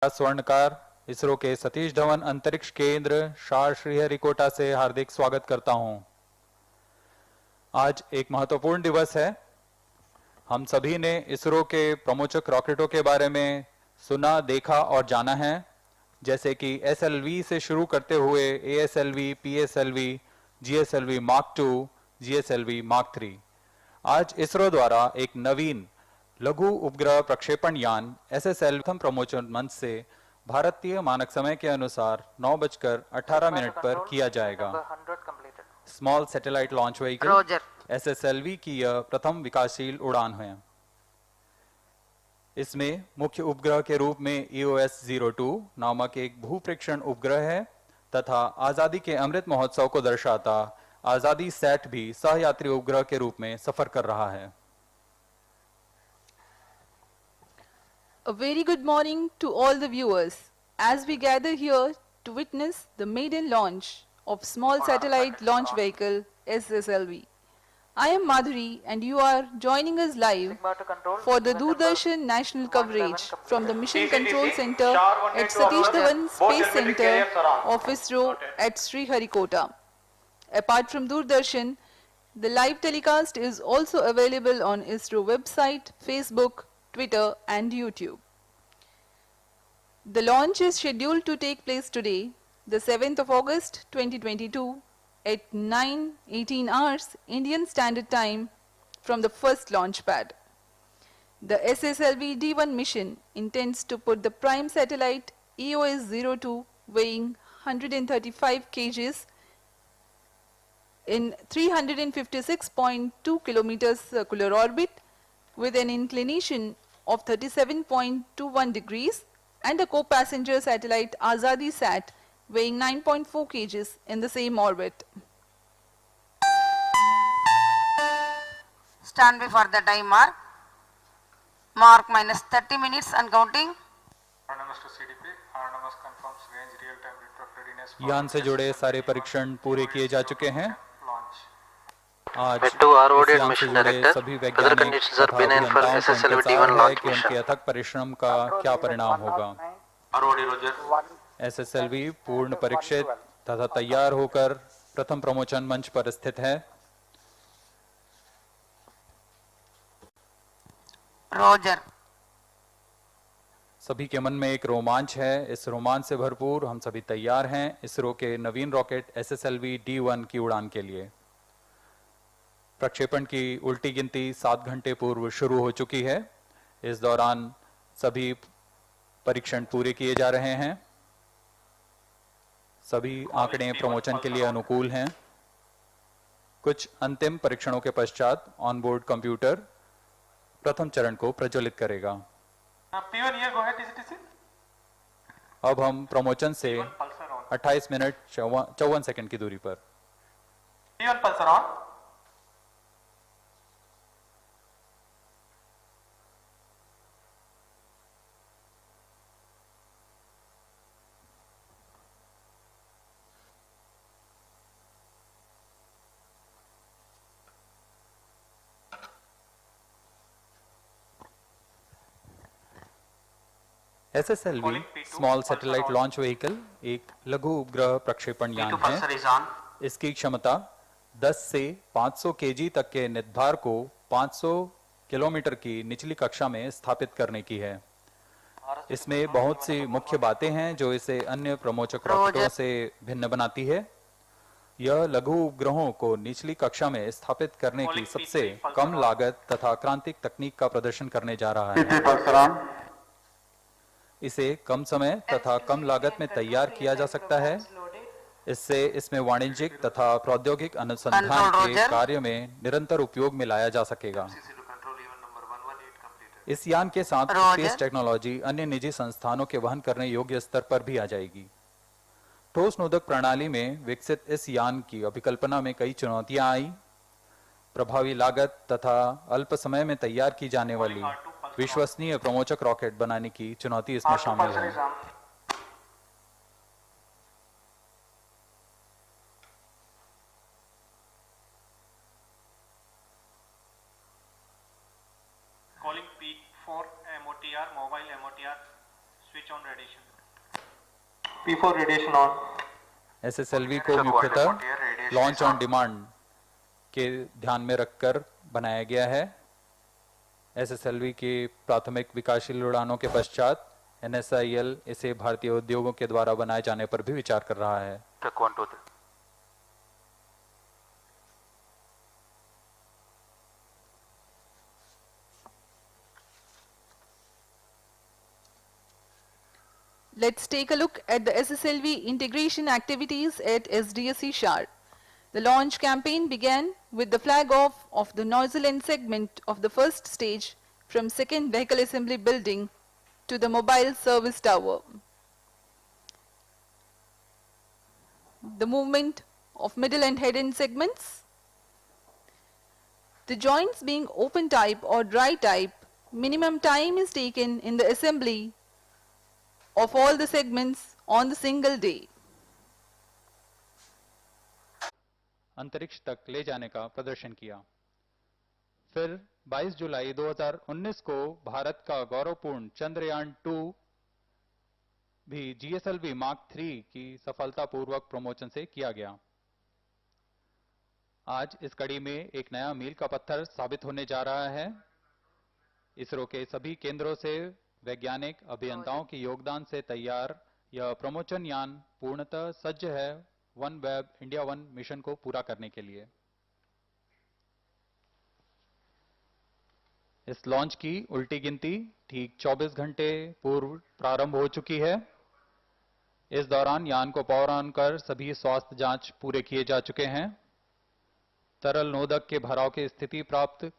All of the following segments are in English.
स्वर्णकार इसरो के सतीश धवन अंतरिक्ष केंद्र शार श्रीहरिकोटा से हार्दिक स्वागत करता हूं। आज एक महत्वपूर्ण दिवस है। हम सभी ने इसरो के प्रमोचक रॉकेटों के बारे में सुना, देखा और जाना है, जैसे कि SLV से शुरू करते हुए ASLV, PSLV, GSLV Mark II, GSLV Mark III। आज इसरो द्वारा एक नवीन लघु उपग्रह प्रक्षेपण यान SSL प्रथम प्रमोचन मंच से भारतीय मानक समय के अनुसार 9:18 पर किया जाएगा। Small satellite launch vehicle SSLV की यह प्रथम विकासशील उड़ान है। इसमें मुख्य उपग्रह के रूप में EOS-02 नामक एक भूप्रेक्षण उपग्रह है तथा आजादी के अमृत महोत्सव को दर्शाता आजादी सैट भी सहयात्री उपग्रह के रूप में सफर कर रहा है। A very good morning to all the viewers as we gather here to witness the maiden launch of small satellite launch vehicle SSLV. I am Madhuri and you are joining us live for the Doordarshan national coverage from the Mission Control Center at Satish Dhawan Space Center of ISRO at Sriharikota. Apart from Doordarshan, the live telecast is also available on ISRO website, Facebook, Twitter and YouTube. The launch is scheduled to take place today, the 7th of August 2022 at 9:18 hours Indian Standard Time from the first launch pad. The SSLV D1 mission intends to put the prime satellite EOS-02 weighing 135 kgs in 356.2 kilometers circular orbit with an inclination of 37.21 degrees and a co-passenger satellite Azadi Sat weighing 9.4 kgs in the same orbit. Stand by for the time mark. Mark minus 30 minutes and counting. यान से जुड़े सारे परीक्षण पूरे किए जा चुके हैं। आज mission director, सभी other conditions are benign for SSLV D1 launch mission. उनके अथक परिश्रम का क्या परिणाम होगा। SSLV पूर्ण परीक्षित तथा तैयार होकर प्रथम प्रमोचन मंच पर स्थित है। रोजर। सभी के मन में एक रोमांच है। इस रोमांच से भरपूर हम सभी तैयार हैं इसरो के नवीन रॉकेट SSLV D1 की उड़ान के लिए। प्रक्षेपण की उल्टी गिनती 7 घंटे पूर्व शुरू हो चुकी है। इस दौरान सभी परीक्षण पूरे किए जा रहे हैं। सभी आंकड़े प्रमोचन के लिए अनुकूल हैं। कुछ अंतिम परीक्षणों के पश्चात ऑनबोर्ड कंप्यूटर प्रथम चरण को प्रज्वलित करेगा। अब हम प्रमोचन से 28 मिनट 54 सेकंड की दूरी पर SSLV small satellite launch vehicle एक लघु उपग्रह प्रक्षेपण यान है। इसकी क्षमता 10 से 500 kg तक के नितभार को 500 किलोमीटर की निचली कक्षा में स्थापित करने की है। इसमें बहुत सी मुख्य बातें हैं जो इसे अन्य प्रमोचक रॉकेटों से भिन्न बनाती है। यह लघु उपग्रहों को निचली कक्षा में स्थापित करने की सबसे कम लागत तथा क्रांतिक तकनीक का प्रदर्शन करने जा रहा है। इसे कम समय तथा कम लागत में तैयार किया जा सकता है। इससे इसमें वाणिज्यिक तथा प्रौद्योगिक अनुसंधान के कार्य में निरंतर उपयोग में लाया जा सकेगा। इस यान के साथ स्पेस टेक्नोलॉजी अन्य निजी संस्थानों के वहन करने योग्य स्तर पर भी आ जाएगी। ठोस नोदक प्रणाली में विकसित इस यान की अभिकल्पना में कई चुनौतियां आई। प्रभावी लागत तथा अल्प समय में तैयार की जाने वाली विश्वसनीय प्रमोचक रॉकेट बनाने की चुनौती इसमें शामिल है। Calling peak for MOTR, mobile MOTR, switch on P4 radiation on. SSLV को मुख्यतः लॉन्च ऑन डिमांड के ध्यान में रखकर बनाया गया है। SSLV के प्राथमिक विकासशील उड़ानों के पश्चात NSIL इसे भारतीय उद्योगों के द्वारा बनाए जाने पर भी विचार कर रहा है। Check 1, 2, 3. Let's take a look at the SSLV integration activities at SDSC SHAR. The launch campaign began with the flag off of the nozzle end segment of the first stage from second vehicle assembly building to the mobile service tower. The movement of middle and head end segments. The joints being open type or dry type, minimum time is taken in the assembly of all the segments on the single day. अंतरिक्ष तक ले जाने का प्रदर्शन किया। फिर 22 जुलाई 2019 को भारत का गौरवपूर्ण चंद्रयान 2 भी GSLV मार्क 3 की सफलतापूर्वक प्रमोशन से किया गया। आज इस कड़ी में एक नया मील का पत्थर साबित होने जा रहा है। इसरो के सभी केंद्रों से वैज्ञानिक अभियंताओं के योगदान से तैयार यह प्रमोशन यान पूर्णतः सज्ज है वन वेब इंडिया 1 मिशन को पूरा करने के लिए। इस लॉन्च की उल्टी गिनती ठीक 24 घंटे पूर्व प्रारंभ हो चुकी है। इस दौरान यान को पावर ऑन कर सभी स्वास्थ्य जांच पूरे किए जा चुके हैं। तरल नोदक के भराव की स्थिति प्राप्त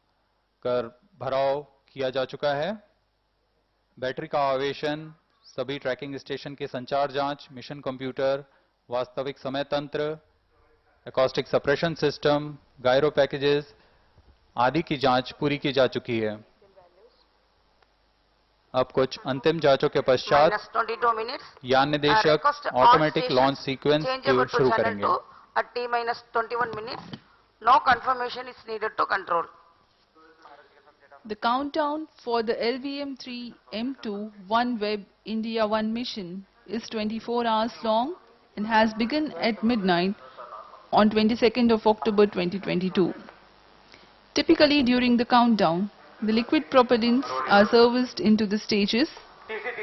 कर भराव किया जा चुका है। बैटरी का आवेशन, सभी ट्रैकिंग स्टेशन के संचार जांच, मिशन कंप्यूटर, वास्तविक समय तंत्र, acoustic suppression system, gyro packages आदि की जांच पूरी की जा चुकी है। अब कुछ अंतिम जांचों के पश्चात यान निदेशक ऑटोमेटिक लॉन्च सीक्वेंस शुरू करेंगे। At T-21 minutes, no confirmation is needed to control. The countdown for the LVM3-M4 OneWeb India 1 mission is 24 hours long and has begun at midnight on 22nd of October 2022. Typically during the countdown, the liquid propellants are serviced into the stages.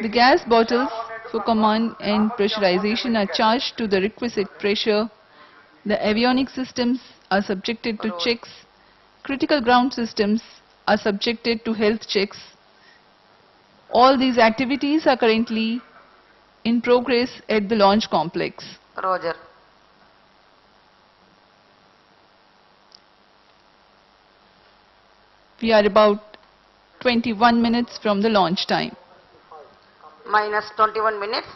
The gas bottles for command and pressurization are charged to the requisite pressure. The avionics systems are subjected to checks. Critical ground systems are subjected to health checks. All these activities are currently in progress at the launch complex. Roger. We are about 21 minutes from the launch time. Minus 21 minutes.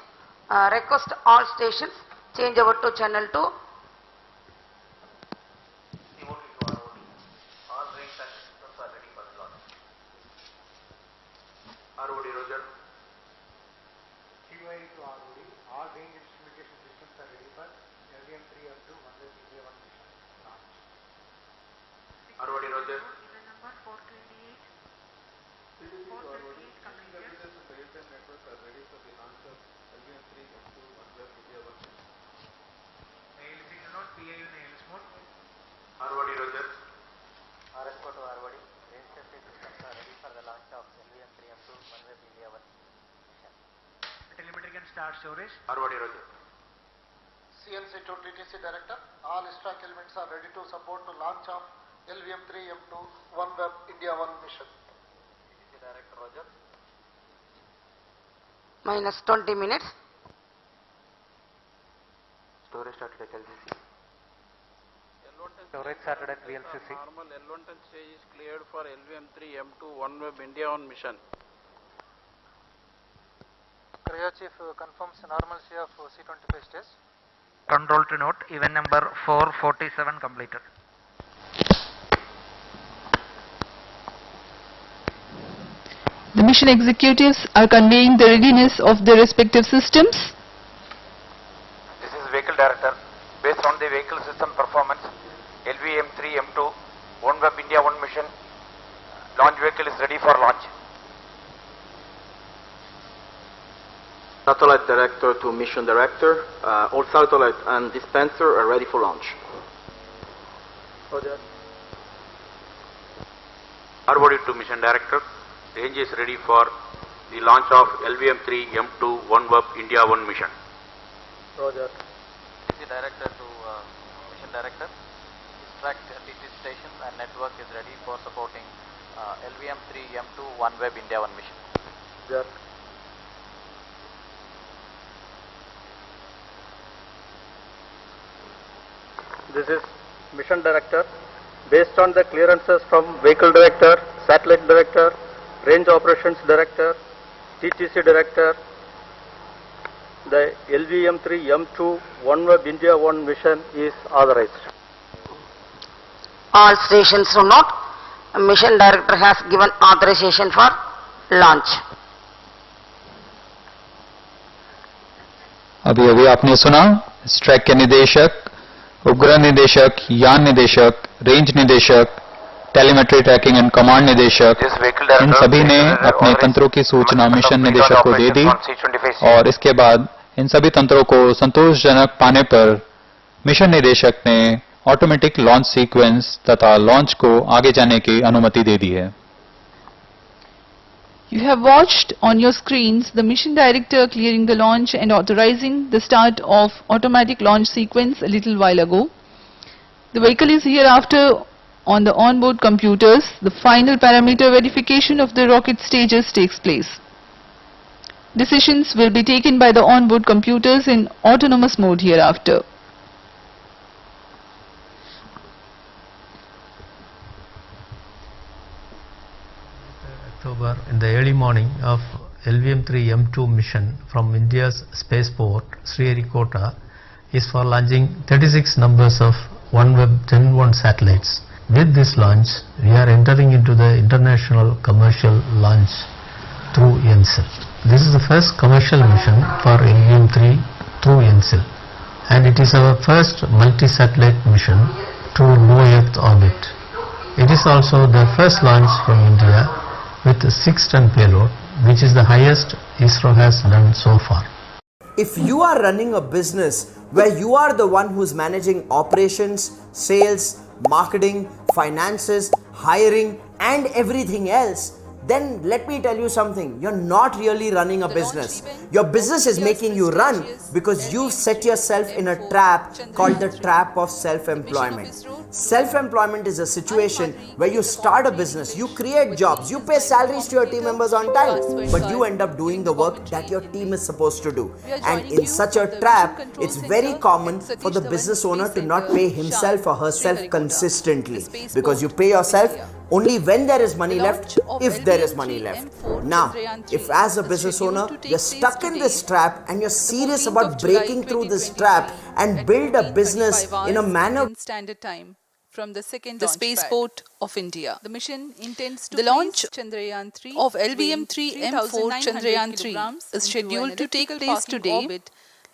Request all stations change over to channel 2. ROD, Roger. QA to ROD. All range instrumentation systems are ready for LVM3-M2 OneWeb India 1 mission launch. ROD, Roger. Number 428. 428 completed. Real-time networks are ready for the launch of LVM3-M2 OneWeb India 1 mission. ALC not PIU in ALS mode. ROD, Roger. RSO to ROD. Range safety systems are ready for the launch of LVM3-M2 OneWeb India 1 mission. Telemetry can start storage. ROD, Roger. CNC to TTC Director, all stack elements are ready to support the launch of LVM3-M2 OneWeb India 1 mission. TTC Director, Roger. Minus 20 minutes. Storage started at LCC. Storage started at VLCC. Normal L110 stage is cleared for LVM3-M2 OneWeb India 1 mission. Cryo Chief confirms normalcy of C25 stage. Control to note, event number 447 completed. The mission executives are conveying the readiness of their respective systems. This is Vehicle Director. Based on the vehicle system performance, LVM3-M2 OneWeb India 1 mission launch vehicle is ready for launch. Satellite director to mission director. All satellite and dispenser are ready for launch. Roger. Arbody to mission director. Range is ready for the launch of LVM3-M2 OneWeb India 1 mission. Roger. TC director to mission director. Extract TC station and network is ready for supporting LVM3-M2 OneWeb India 1 mission. Roger. This is mission director. Based on the clearances from vehicle director, satellite director, range operations director, TTC director, the LVM3-M2 OneWeb India 1 mission is authorized. All stations to note, mission director has given authorization for launch. अभी अभी आपने सुना स्ट्रैक के निदेशक, उपग्रह निदेशक, यान निदेशक, रेंज निदेशक, टेलीमेट्री ट्रैकिंग एंड कमांड निदेशक, इन सभी ने अपने तंत्रों की सूचना मिशन निदेशक को दे दी और इसके बाद इन सभी तंत्रों को संतोषजनक पाने पर मिशन निदेशक ने ऑटोमेटिक लॉन्च सीक्वेंस तथा लॉन्च को आगे जाने की अनुमति दे दी है. You have watched on your screens the mission director clearing the launch and authorizing the start of automatic launch sequence a little while ago. The vehicle is hereafter on the onboard computers. The final parameter verification of the rocket stages takes place. Decisions will be taken by the onboard computers in autonomous mode hereafter. October, in the early morning of LVM3-M2 mission from India's spaceport Sriharikota is for launching 36 numbers of OneWeb Gen 1 satellites. With this launch, we are entering into the international commercial launch through NCL. This is the first commercial mission for LVM3 through NCL, and it is our first multi-satellite mission to low Earth orbit. It is also the first launch from India with a 6-ton payload, which is the highest ISRO has done so far. If you are running a business where you are the one who's managing operations, sales, marketing, finances, hiring and everything else, then let me tell you something, you're not really running a business. Your business is making you run because you've set yourself in a trap called the trap of self-employment. Self-employment is a situation where you start a business, you create jobs, you pay salaries to your team members on time, but you end up doing the work that your team is supposed to do. And in such a trap, it's very common for the business owner to not pay himself or herself consistently, because you pay yourself only when there is money left, if there is money left. Now, if as a business owner, you're stuck in this trap and you're serious about breaking through this trap and build a business in a manner Standard time from the spaceport of India. The mission intends to launch Chandrayaan-3 of LVM3-M4 Chandrayaan-3 is scheduled to take place today,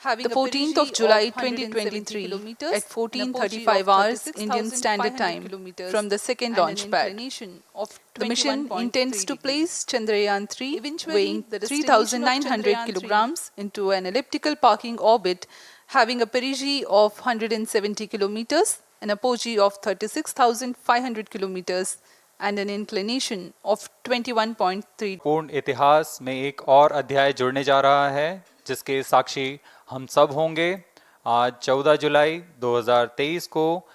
the 14th of July 2023 at 14:35 hours Indian Standard Time from the second launch pad. The mission intends to place Chandrayaan-3 weighing 3,900 kilograms into an elliptical parking orbit having a perigee of 170 kilometers, an apogee of 36,500 kilometers and an inclination of 21.3. पूर्ण इतिहास में एक और अध्याय जुड़ने जा रहा है जिसके साक्षी हम सब होंगे. आज 14 जुलाई 2023 को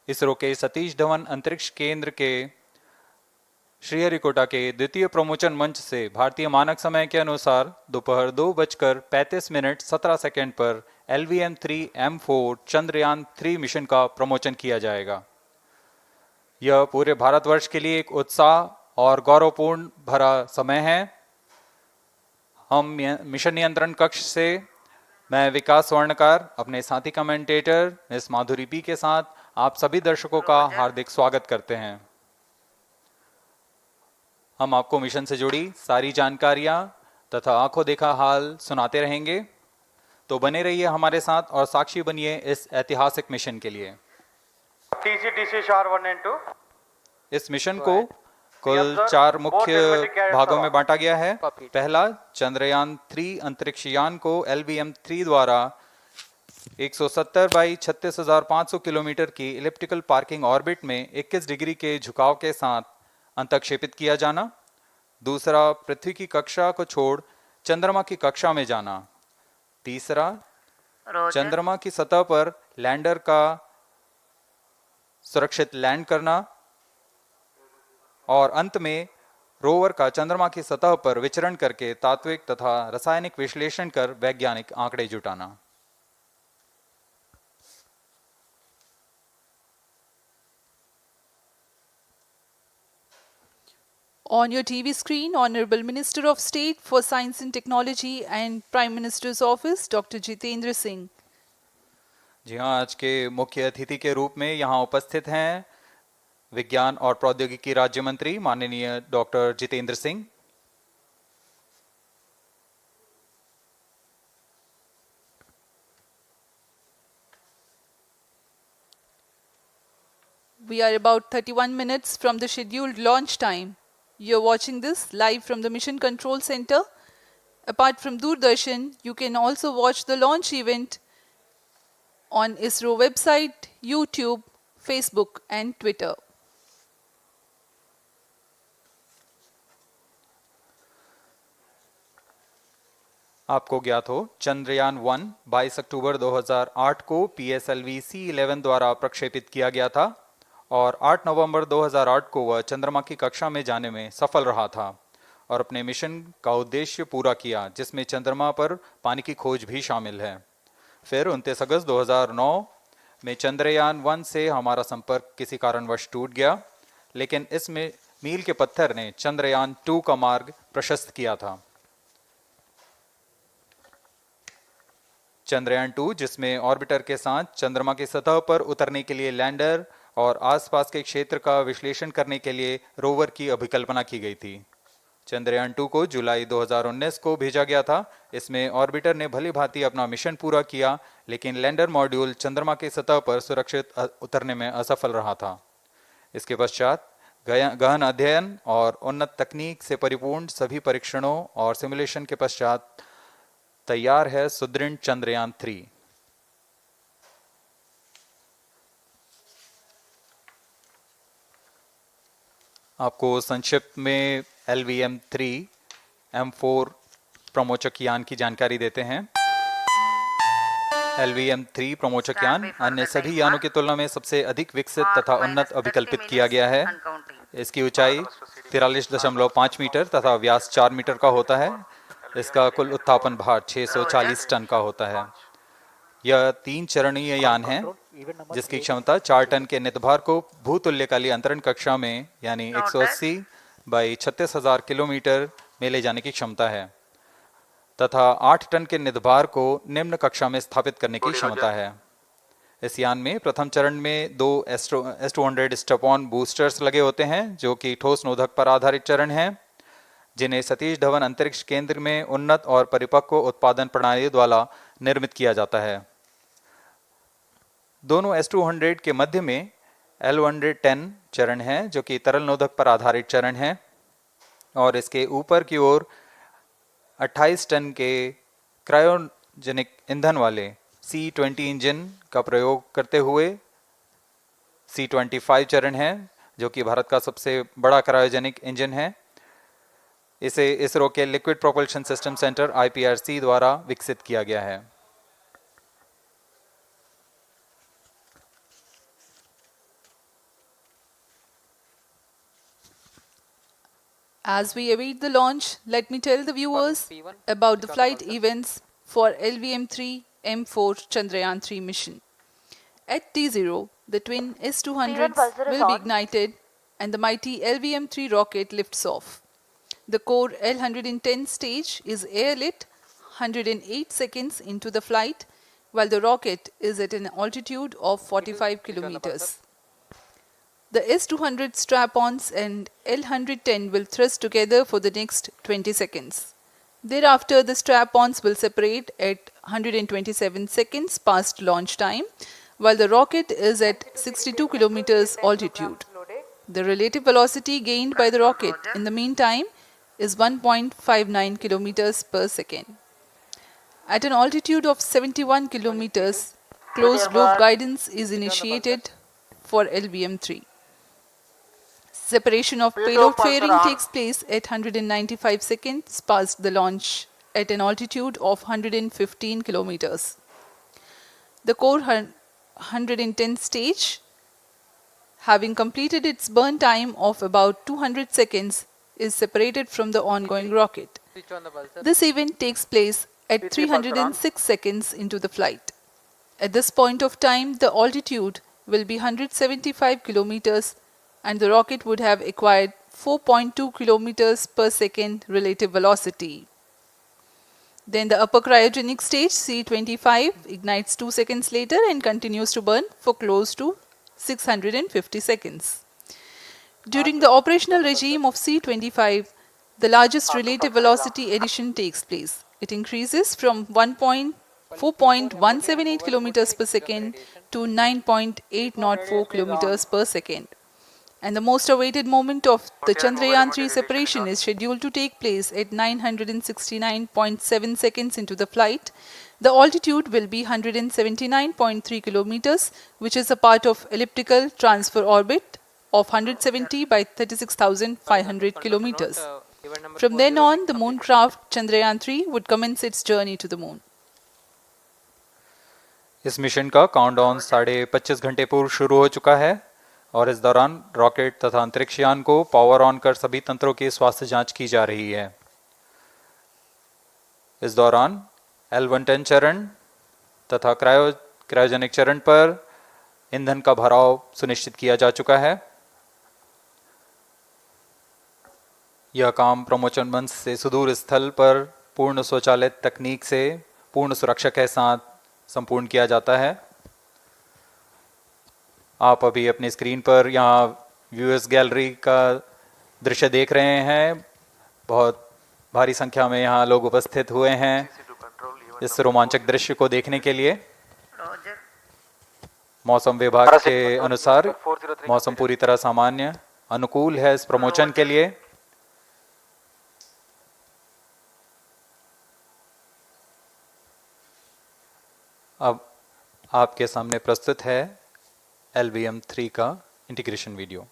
इसरो के सतीश धवन अंतरिक्ष केंद्र के श्रीहरिकोटा के द्वितीय प्रमोचन मंच से भारतीय मानक समय के अनुसार दोपहर 2:35 पर LVM3-M4 चंद्रयान-3 मिशन का प्रमोचन किया जाएगा. यह पूरे भारतवर्ष के लिए एक उत्साह और गौरवपूर्ण भरा समय है. हम मिशन नियंत्रण कक्ष से मैं विकास स्वर्णकार अपने साथी कमेंटेटर मिस माधुरी पी के साथ आप सभी दर्शकों का हार्दिक स्वागत करते हैं. हम आपको मिशन से जुड़ी सारी जानकारियां तथा आंखों देखा हाल सुनाते रहेंगे, तो बने रहिए हमारे साथ और साक्षी बनिए इस ऐतिहासिक मिशन के लिए. TC SHAR 1 and 2. इस मिशन को कुल 4 मुख्य भागों में बांटा गया है। पहला, चंद्रयान 3 अंतरिक्ष यान को LVM3 द्वारा 170 बाई 36,500 किलोमीटर की इलिप्टिकल पार्किंग ऑर्बिट में 21 डिग्री के झुकाव के साथ अंतक्षेपित किया जाना। दूसरा, पृथ्वी की कक्षा को छोड़ चंद्रमा की कक्षा में जाना। तीसरा, चंद्रमा की सतह पर लैंडर का सुरक्षित लैंड करना। और अंत में रोवर का चंद्रमा की सतह पर विचरण करके तात्विक तथा रासायनिक विश्लेषण कर वैज्ञानिक आंकड़े जुटाना। On your TV screen, Honorable Minister of State for Science and Technology and Prime Minister's Office, Dr. Jitendra Singh. जी हाँ, आज के मुख्य अतिथि के रूप में यहाँ उपस्थित हैं विज्ञान और प्रौद्योगिकी राज्य मंत्री माननीय doctor Jitendra Singh. We are about 31 minutes from the scheduled launch time. You are watching this live from the Mission Control Center. Apart from Doordarshan, you can also watch the launch event on ISRO website, YouTube, Facebook and Twitter. आपको ज्ञात हो, चंद्रयान 1 22 अक्टूबर 2008 को PSLV C11 द्वारा प्रक्षेपित किया गया था और 8 नवंबर 2008 को वह चंद्रमा की कक्षा में जाने में सफल रहा था और अपने मिशन का उद्देश्य पूरा किया, जिसमें चंद्रमा पर पानी की खोज भी शामिल है। फिर 29 अगस्त 2009 में चंद्रयान 1 से हमारा संपर्क किसी कारणवश टूट गया, लेकिन इसमें मील के पत्थर ने चंद्रयान 2 का मार्ग प्रशस्त किया था। चंद्रयान 2, जिसमें ऑर्बिटर के साथ चंद्रमा की सतह पर उतरने के लिए लैंडर और आसपास के क्षेत्र का विश्लेषण करने के लिए रोवर की अभिकल्पना की गई थी। चंद्रयान 2 को जुलाई 2019 को भेजा गया था। इसमें ऑर्बिटर ने भली भांति अपना मिशन पूरा किया, लेकिन लैंडर मॉड्यूल चंद्रमा की सतह पर सुरक्षित उतरने में असफल रहा था। इसके पश्चात गहन अध्ययन और उन्नत तकनीक से परिपूर्ण सभी परीक्षणों और सिमुलेशन के पश्चात तैयार है सुदृढ़ चंद्रयान 3। आपको संक्षिप्त में LVM3-M4 प्रमोचक यान की जानकारी देते हैं। LVM3 प्रमोचक यान अन्य सभी यानों की तुलना में सबसे अधिक विकसित तथा उन्नत अभिकल्पित किया गया है। इसकी ऊंचाई 43.5 मीटर तथा व्यास 4 मीटर का होता है। इसका कुल उत्थापन भार 640 टन का होता है। यह 3 चरणीय यान है, जिसकी क्षमता 4 टन के नितभार को भूतुल्यकाली अंतरण कक्षा में यानी 180 बाई 36,000 किलोमीटर में ले जाने की क्षमता है तथा 8 टन के नितभार को निम्न कक्षा में स्थापित करने की क्षमता है। इस यान में प्रथम चरण में 2 S200 स्टेप-ऑन बूस्टर्स लगे होते हैं, जो कि ठोस नोदक पर आधारित चरण हैं, जिन्हें सतीश धवन अंतरिक्ष केंद्र में उन्नत और परिपक्व उत्पादन प्रणाली द्वारा निर्मित किया जाता है। दोनों S200 के मध्य में L110 चरण है, जो कि तरल नोदक पर आधारित चरण है, और इसके ऊपर की ओर 28 टन के क्रायोजेनिक ईंधन वाले C20 इंजन का प्रयोग करते हुए C25 चरण है, जो कि भारत का सबसे बड़ा क्रायोजेनिक इंजन है। इसे इसरो के liquid propulsion system centre IPRC द्वारा विकसित किया गया है। As we await the launch, let me tell the viewers about the flight events for LVM3-M4 Chandrayaan-3 mission. At T0, the twin S200s will be ignited and the mighty LVM3 rocket lifts off. The core L110 stage is airlit 108 seconds into the flight, while the rocket is at an altitude of 45 kilometers. The S200 strap-ons and L110 will thrust together for the next 20 seconds. Thereafter, the strap-ons will separate at 127 seconds past launch time, while the rocket is at 62 kilometers altitude. The relative velocity gained by the rocket in the meantime is 1.59 kilometers per second. At an altitude of 71 kilometers, closed loop guidance is initiated for LVM3. Separation of payload fairing takes place at 195 seconds past the launch at an altitude of 115 kilometers. The core 110 stage, having completed its burn time of about 200 seconds, is separated from the ongoing rocket. This event takes place at 306 seconds into the flight. At this point of time, the altitude will be 175 kilometers and the rocket would have acquired 4.2 kilometers per second relative velocity. Then the upper cryogenic stage C25 ignites 2 seconds later and continues to burn for close to 650 seconds. During the operational regime of C25, the largest relative velocity addition takes place. It increases from 4.178 kilometers per second to 9.804 kilometers per second. And the most awaited moment of the Chandrayaan-3 separation is scheduled to take place at 969.7 seconds into the flight. The altitude will be 179.3 kilometers, which is a part of elliptical transfer orbit of 170 by 36,500 kilometers. From then on, the moon craft Chandrayaan-3 would commence its journey to the moon. इस mission का countdown 25.5 घंटे पूर्व शुरू हो चुका है और इस दौरान रॉकेट तथा अंतरिक्ष यान को पावर ऑन कर सभी तंत्रों की स्वास्थ्य जांच की जा रही है। इस दौरान L110 चरण तथा क्रायोजेनिक चरण पर ईंधन का भराव सुनिश्चित किया जा चुका है। यह काम प्रमोशन मंच से सुदूर स्थल पर पूर्ण स्वचालित तकनीक से पूर्ण सुरक्षा के साथ संपूर्ण किया जाता है। आप अभी अपनी स्क्रीन पर यहाँ व्यूअर्स गैलरी का दृश्य देख रहे हैं। बहुत भारी संख्या में यहाँ लोग उपस्थित हुए हैं इस रोमांचक दृश्य को देखने के लिए। मौसम विभाग के अनुसार मौसम पूरी तरह सामान्य अनुकूल है इस प्रमोशन के लिए। अब आपके सामने प्रस्तुत है LVM3 का integration video.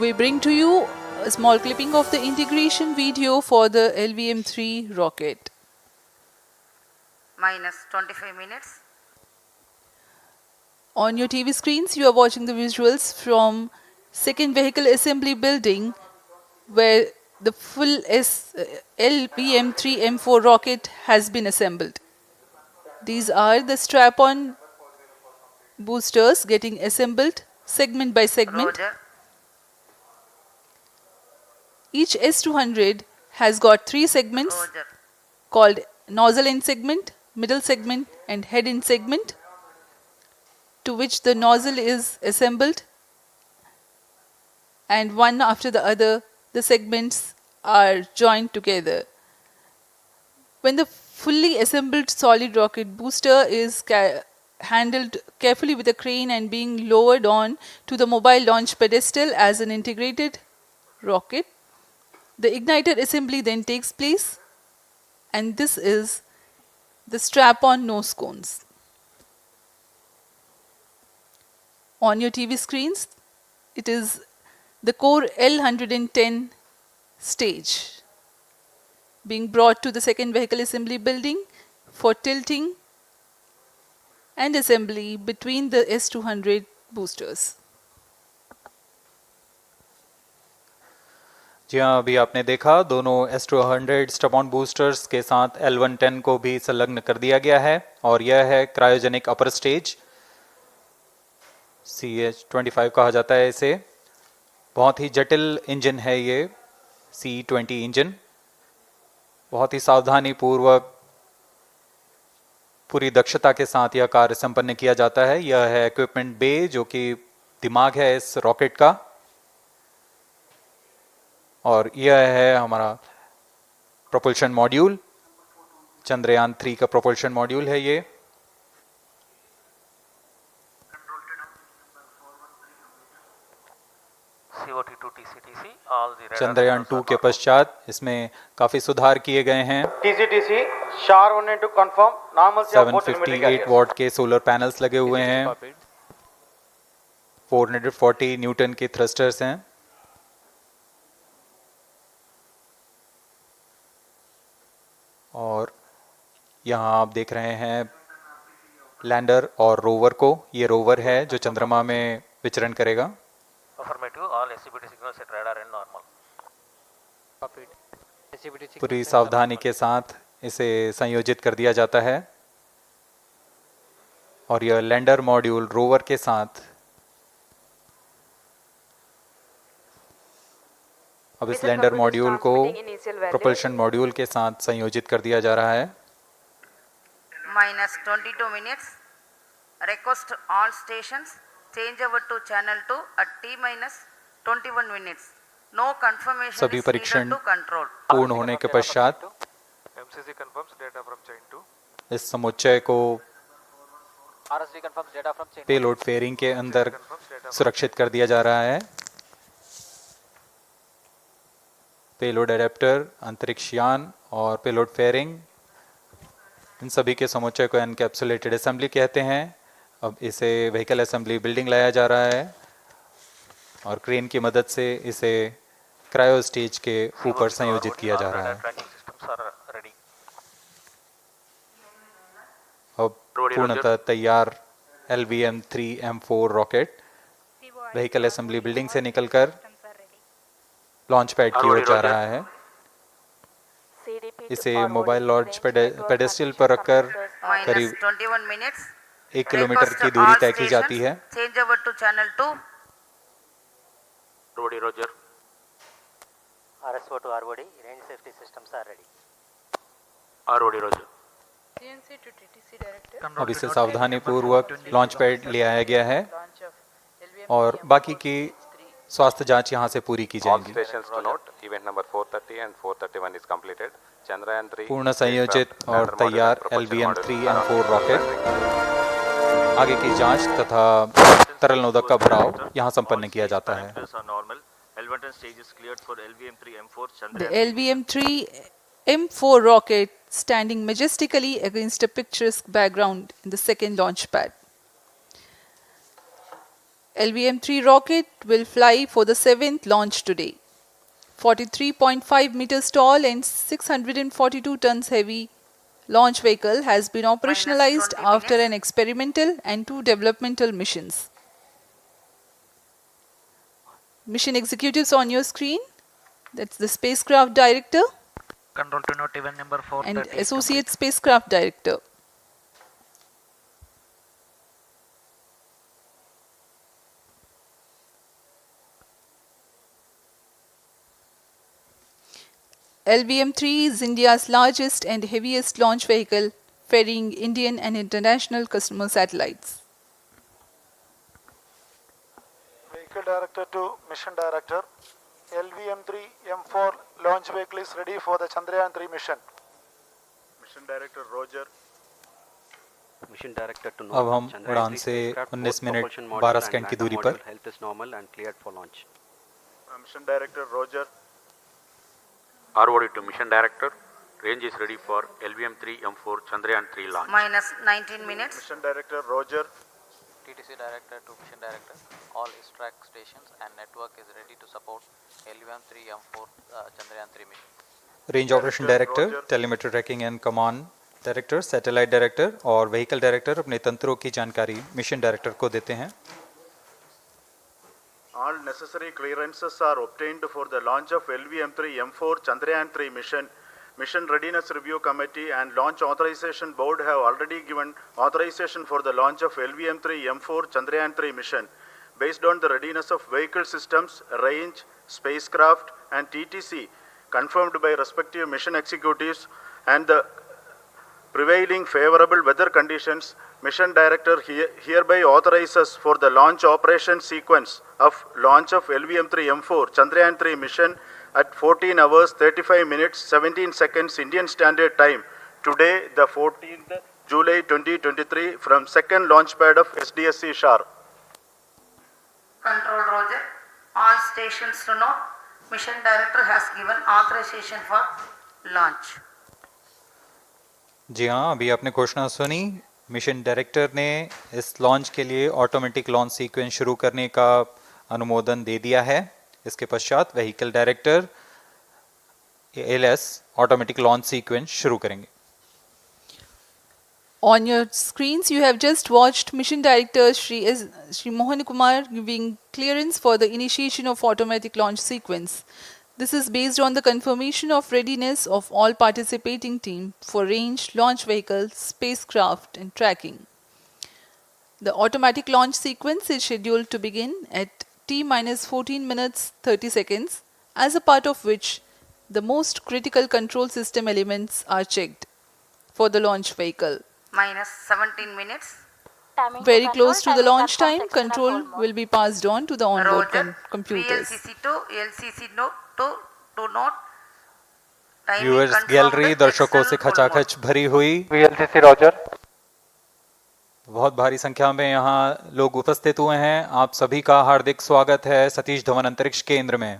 We bring to you a small clipping of the integration video for the LVM3 rocket. Minus 25 minutes. On your TV screens, you are watching the visuals from second vehicle assembly building where the full LVM3-M4 rocket has been assembled. These are the strap-on boosters getting assembled segment by segment. Roger. Each S200 has got 3 segments Roger. called nozzle end segment, middle segment and head end segment, to which the nozzle is assembled, and one after the other the segments are joined together. When the fully assembled solid rocket booster is handled carefully with a crane and being lowered on to the mobile launch pedestal as an integrated rocket, the igniter assembly then takes place, and this is the strap-on nose cones. On your TV screens, it is the core L110 stage being brought to the second vehicle assembly building for tilting and assembly between the S200 boosters. जी हाँ, अभी आपने देखा दोनों S200 strap-on boosters के साथ L110 को भी संलग्न कर दिया गया है और यह है क्रायोजेनिक अपर स्टेज, CH25 कहा जाता है इसे। बहुत ही जटिल इंजन है ये C20 इंजन। बहुत ही सावधानी पूर्वक पूरी दक्षता के साथ यह कार्य संपन्न किया जाता है। यह है इक्विपमेंट बे जो कि दिमाग है इस रॉकेट का, और यह है हमारा प्रोपल्शन मॉड्यूल, चंद्रयान 3 का प्रोपल्शन मॉड्यूल है ये। चंद्रयान 2 के पश्चात इसमें काफी सुधार किए गए हैं। TCTC SHAR wanted to confirm normalcy of both telemetry 758 carriers. What के सोलर पैनल्स लगे हुए हैं, 440 न्यूटन के थ्रस्टर्स हैं। और यहाँ आप देख रहे हैं लैंडर और रोवर को। ये रोवर है जो चंद्रमा में विचरण करेगा। पूरी सावधानी के साथ इसे संयोजित कर दिया जाता है और यह लैंडर मॉड्यूल रोवर के साथ अब इस लैंडर मॉड्यूल को प्रोपल्शन मॉड्यूल के साथ संयोजित कर दिया जा रहा है। Minus 22 minutes. Request all stations change over to channel 2 at T minus 21 minutes. No confirmation सभी is परीक्षण needed to control. पूर्ण होने के पश्चात MCC confirms data from chain 2. इस समुच्चय को RSD confirms data from chain 2. Payload fairing के अंदर सुरक्षित कर दिया जा रहा है। पेलोड एडेप्टर, अंतरिक्ष यान और पेलोड फेयरिंग, इन सभी के समुच्चय को एनकैप्सुलेटेड असेंबली कहते हैं। अब इसे व्हीकल असेंबली बिल्डिंग लाया जा रहा है और क्रेन की मदद से इसे क्रायो स्टेज के ऊपर संयोजित किया जा रहा है। अब पूर्णतः तैयार LVM3-M4 rocket vehicle assembly building से निकलकर लॉन्च पैड की ओर जा रहा है। इसे मोबाइल लॉन्च पेडेस्टल पर रखकर करीब 21 minutes. 1 किलोमीटर की दूरी तय की जाती है। Change over to channel 2. ROD, Roger. RSO to ROD, range safety systems are ready. ROD, Roger. CNC to TTC director. अब इसे सावधानी पूर्वक लॉन्च पैड ले आया गया है और बाकी की स्वास्थ्य जांच यहां से पूरी की All जाएगी। stations to note, event number 430 and 431 is completed. Chandrayaan 3 पूर्ण संयोजित और तैयार LVM3-M4 रॉकेट आगे की जांच तथा तरल नोदक का भराव यहां संपन्न किया जाता है। The LVM3-M4 rocket standing majestically against a picturesque background in the second launch pad. LVM3 rocket will fly for the 7th launch today. 43.5 meters tall and 642 tons heavy launch vehicle has been operationalized after an experimental and 2 developmental missions. Mission executives on your screen. That's the spacecraft director Control to note event number 4 and associate spacecraft director. LVM3 is India's largest and heaviest launch vehicle, ferrying Indian and international customer satellites. Vehicle director to mission director. LVM3-M4 launch vehicle is ready for the Chandrayaan 3 mission. Mission director Roger. Mission director to अब हम उड़ान से 19 minute 12 second की दूरी पर health is normal and cleared for launch. Mission director Roger. ROD to mission director. Range is ready for LVM3-M4 Chandrayaan 3 launch. Minus 19 minutes. Mission director Roger. TTC director to mission director. All ISTRAC stations and network is ready to support LVM3-M4 Chandrayaan 3 mission. Range operation director, telemetry tracking and command director, satellite director और vehicle director अपने तंत्रों की जानकारी mission director को देते हैं। All necessary clearances are obtained for the launch of LVM3-M4 Chandrayaan 3 mission. Mission Readiness Review Committee and Launch Authorization Board have already given authorization for the launch of LVM3-M4 Chandrayaan 3 mission. Based on the readiness of vehicle systems, range, spacecraft and TTC confirmed by respective mission executives and the prevailing favorable weather conditions, Mission Director hereby authorizes for the launch operation sequence of launch of LVM3-M4 Chandrayaan 3 mission at 14 hours 35 minutes 17 seconds Indian Standard Time today, the 14th July 2023 from second launch pad of SDSC SHAR. Control Roger. All stations to know. Mission Director has given authorization for launch. जी हाँ, अभी आपने घोषणा सुनी। Mission director ने इस launch के लिए automatic launch sequence शुरू करने का अनुमोदन दे दिया है। इसके पश्चात vehicle director LS automatic launch sequence शुरू करेंगे। On your screens, you have just watched Mission Director Shri Mohan Kumar giving clearance for the initiation of automatic launch sequence. This is based on the confirmation of readiness of all participating team for range, launch vehicles, spacecraft and tracking. The automatic launch sequence is scheduled to begin at T-14 minutes 30 seconds, as a part of which the most critical control system elements are checked for the launch vehicle. Minus 17 minutes. Very close to the launch time, control will be passed on to the onboard computers. VLCC to LCC to note. Viewers gallery दर्शकों से खचाखच भरी हुई। VLCC Roger. बहुत भारी संख्या में यहाँ लोग उपस्थित हुए हैं। आप सभी का हार्दिक स्वागत है सतीश धवन अंतरिक्ष केंद्र में।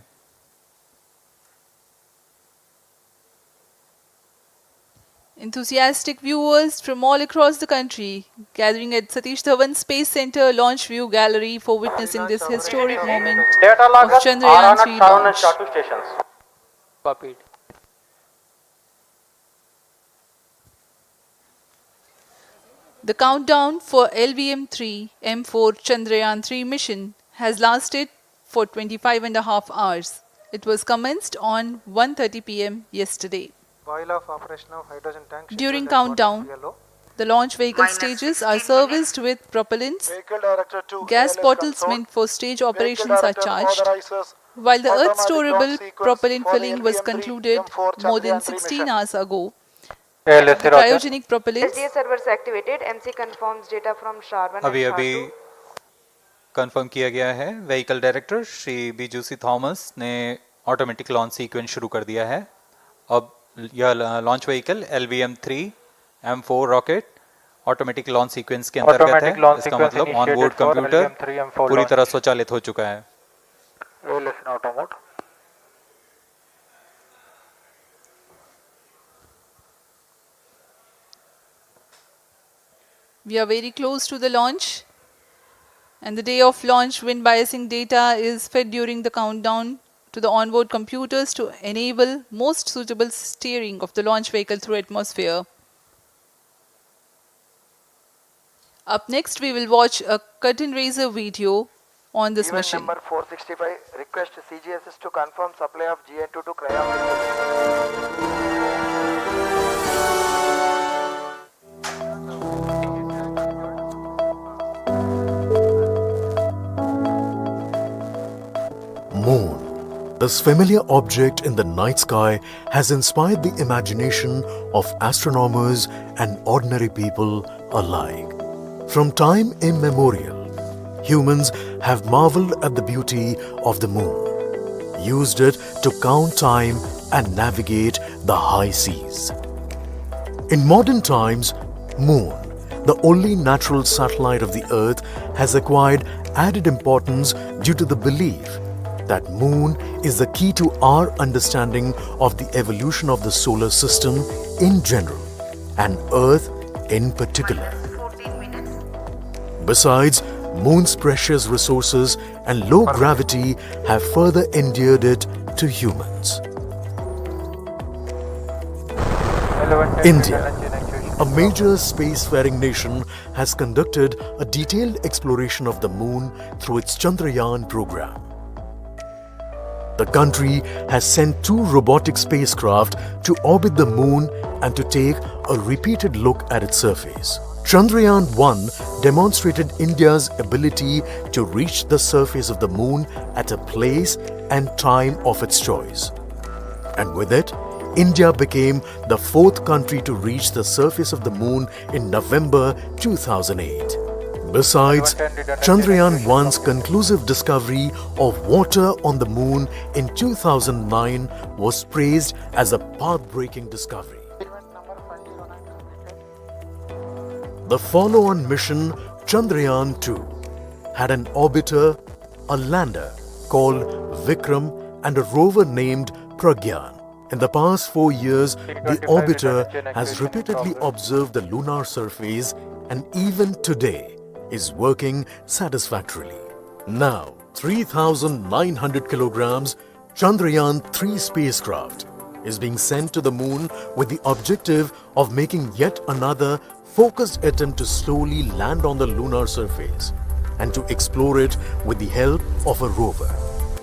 Enthusiastic viewers from all across the country gathering at Satish Dhawan Space Center Launch View Gallery for witnessing this historic moment of Chandrayaan-3 launch. Copied. The countdown for LVM3-M4 Chandrayaan-3 mission has lasted for 25.5 hours. It was commenced on 1:30 p.m. yesterday. While of operation of hydrogen tank. During countdown, the launch vehicle stages are serviced with propellants. Gas bottles meant for stage operations are charged. While the Earth storable propellant filling was concluded more than 16 hours ago, the cryogenic propellant SDSC servers activated. MC confirms data from SHAR 1 अभी अभी confirm किया गया है। Vehicle director Shri बीजूसी Thomas ने automatic launch sequence शुरू कर दिया है। अब यह launch vehicle LVM3-M4 rocket automatic launch sequence के अंतर्गत है। इसका मतलब ऑनबोर्ड कंप्यूटर पूरी तरह स्वचालित हो चुका है। we are very close to the launch, and the day of launch wind biasing data is fed during the countdown to the onboard computers to enable most suitable steering of the launch vehicle through atmosphere. Up next, we will watch a curtain raiser video on this mission. Number 465, request CGSS to confirm supply of GN2 to cryo. Moon. This familiar object in the night sky has inspired the imagination of astronomers and ordinary people alike. From time immemorial, humans have marveled at the beauty of the moon, used it to count time and navigate the high seas. In modern times, Moon, the only natural satellite of the Earth, has acquired added importance due to the belief that Moon is the key to our understanding of the evolution of the solar system in general and Earth in particular. Besides, Moon's precious resources and low gravity have further endeared it to humans. India, a major spacefaring nation, has conducted a detailed exploration of the Moon through its Chandrayaan program. The country has sent 2 robotic spacecraft to orbit the Moon and to take a repeated look at its surface. Chandrayaan-1 demonstrated India's ability to reach the surface of the Moon at a place and time of its choice. And with it, India became the 4th country to reach the surface of the Moon in November 2008. Besides, Chandrayaan-1's conclusive discovery of water on the Moon in 2009 was praised as a path-breaking discovery. The follow-on mission, Chandrayaan-2, had an orbiter, a lander called Vikram, and a rover named Pragyan. In the past 4 years, the orbiter has repeatedly observed the lunar surface and even today is working satisfactorily. Now, 3,900 kilograms Chandrayaan-3 spacecraft is being sent to the moon with the objective of making yet another focused attempt to slowly land on the lunar surface and to explore it with the help of a rover.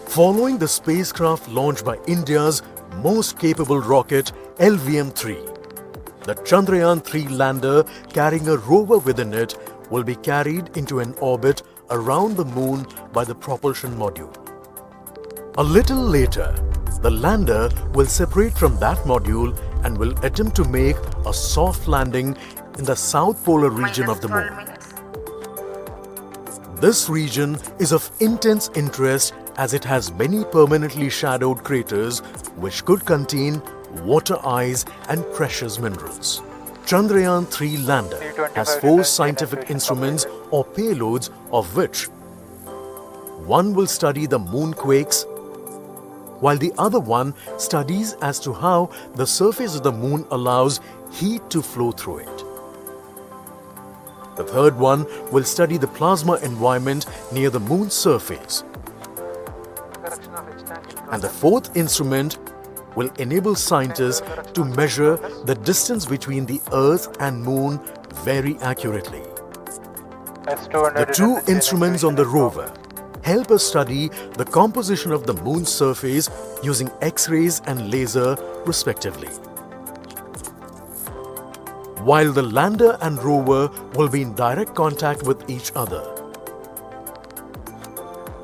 Following the spacecraft launched by India's most capable rocket LVM3, the Chandrayaan-3 lander carrying a rover within it will be carried into an orbit around the moon by the propulsion module. A little later, the lander will separate from that module and will attempt to make a soft landing in the south polar region of the moon. This region is of intense interest as it has many permanently shadowed craters which could contain water ice and precious minerals. Chandrayaan-3 lander has 4 scientific instruments or payloads, of which one will study the moonquakes, while the other one studies as to how the surface of the moon allows heat to flow through it. The third one will study the plasma environment near the moon's surface. And the fourth instrument will enable scientists to measure the distance between the Earth and Moon very accurately. The 2 instruments on the rover help us study the composition of the moon's surface using X-rays and laser respectively. While the lander and rover will be in direct contact with each other.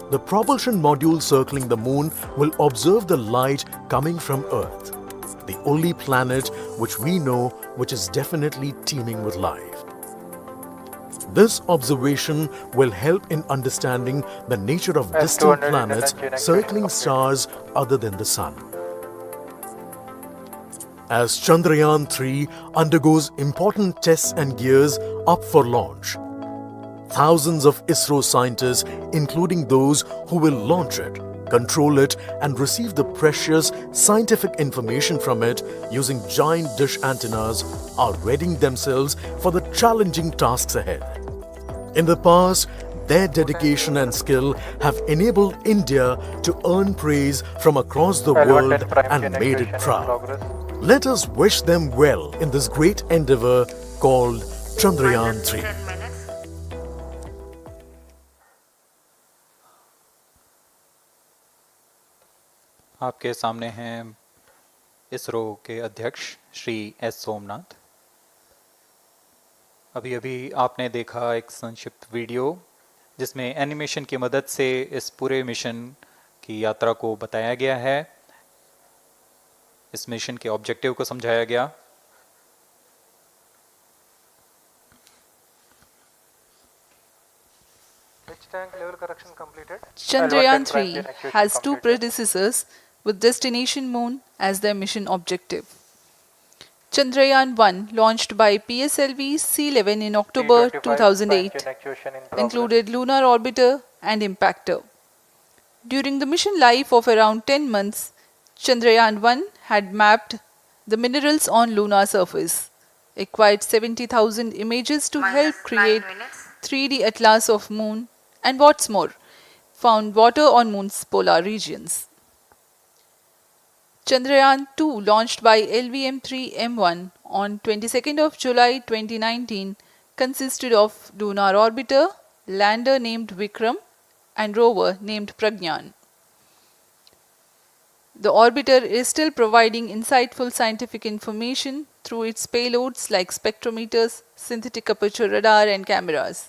The propulsion module circling the moon will observe the light coming from Earth, the only planet which we know which is definitely teeming with life. This observation will help in understanding the nature of distant planets circling stars other than the Sun. As Chandrayaan-3 undergoes important tests and gears up for launch, thousands of ISRO scientists, including those who will launch it, control it and receive the precious scientific information from it using giant dish antennas, are readying themselves for the challenging tasks ahead. In the past, their dedication and skill have enabled India to earn praise from across the world and made it proud. Let us wish them well in this great endeavor called Chandrayaan-3. आपके सामने हैं इसरो के अध्यक्ष Shri S Somnath. अभी अभी आपने देखा एक संक्षिप्त वीडियो जिसमें एनिमेशन की मदद से इस पूरे मिशन की यात्रा को बताया गया है, इस मिशन के ऑब्जेक्टिव को समझाया गया। Chandrayaan-3 has 2 predecessors with destination moon as their mission objective. Chandrayaan-1, launched by PSLV C11 in October 2008, included lunar orbiter and impactor. During the mission life of around 10 months, Chandrayaan-1 had mapped the minerals on lunar surface, acquired 70,000 images to help create 3D atlas of moon, and what's more, found water on moon's polar regions. Chandrayaan-2, launched by LVM3-M1 on 22nd of July 2019, consisted of lunar orbiter, lander named Vikram, and rover named Pragyan. The orbiter is still providing insightful scientific information through its payloads like spectrometers, synthetic aperture radar, and cameras.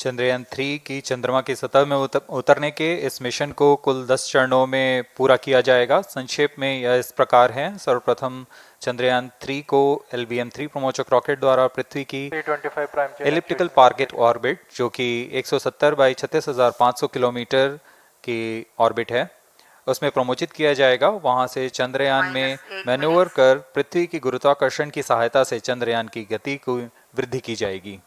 Chandrayaan 3 की चंद्रमा की सतह में उतरने के इस mission को कुल 10 चरणों में पूरा किया जाएगा। संक्षेप में यह इस प्रकार है। सर्वप्रथम चंद्रयान 3 को LVM3 प्रमोचक रॉकेट द्वारा पृथ्वी की एलिप्टिकल टारगेट ऑर्बिट, जो कि 170 बाई 36,500 किलोमीटर की ऑर्बिट है, उसमें प्रमोचित किया जाएगा। वहां से चंद्रयान में मैन्यूवर कर पृथ्वी की गुरुत्वाकर्षण की सहायता से चंद्रयान की गति को वृद्धि की जाएगी।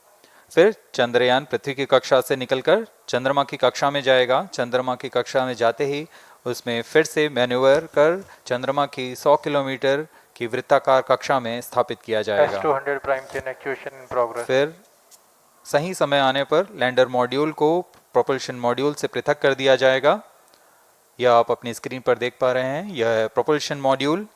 फिर चंद्रयान पृथ्वी की कक्षा से निकलकर चंद्रमा की कक्षा में जाएगा। चंद्रमा की कक्षा में जाते ही उसमें फिर से मैन्यूवर कर चंद्रमा की 100 किलोमीटर की वृत्ताकार कक्षा में स्थापित किया जाएगा। S200 prime chain actuation in progress. फिर सही समय आने पर लैंडर मॉड्यूल को प्रोपल्शन मॉड्यूल से पृथक कर दिया जाएगा। यह आप अपनी स्क्रीन पर देख पा रहे हैं, यह है प्रोपल्शन मॉड्यूल।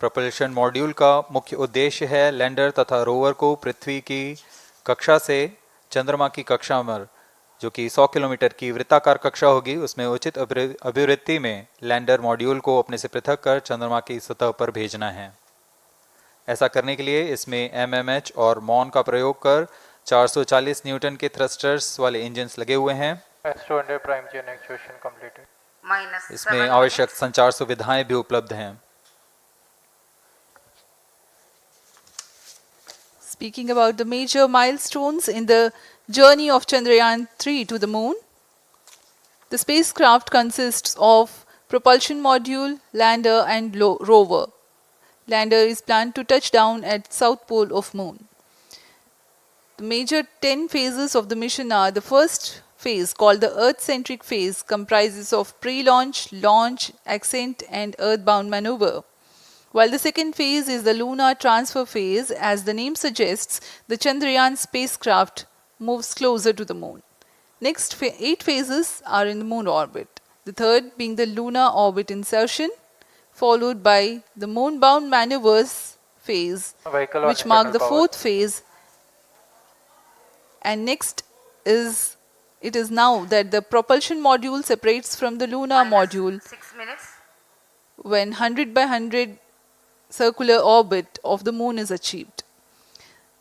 प्रोपल्शन मॉड्यूल का मुख्य उद्देश्य है लैंडर तथा रोवर को पृथ्वी की कक्षा से चंद्रमा की कक्षा में, जो कि 100 किलोमीटर की वृत्ताकार कक्षा होगी, उसमें उचित अभिवृत्ति में लैंडर मॉड्यूल को अपने से पृथक कर चंद्रमा की सतह पर भेजना है। ऐसा करने के लिए इसमें MMH और मॉन का प्रयोग कर 440 न्यूटन के थ्रस्टर्स वाले इंजन्स लगे हुए हैं। S200 prime chain actuation completed. इसमें आवश्यक संचार सुविधाएं भी उपलब्ध हैं। Speaking about the major milestones in the journey of Chandrayaan-3 to the moon, the spacecraft consists of propulsion module, lander and rover. Lander is planned to touch down at south pole of moon. The major 10 phases of the mission are: the first phase, called the Earth-centric phase, comprises of pre-launch, launch, ascent and earthbound maneuver. While the second phase is the lunar transfer phase. As the name suggests, the Chandrayaan spacecraft moves closer to the moon. Next 8 phases are in the moon orbit, the third being the lunar orbit insertion, followed by the moon-bound maneuvers phase, which mark the fourth phase. And next is, it is now that the propulsion module separates from the lunar module 6 minutes. when 100 by 100 circular orbit of the moon is achieved.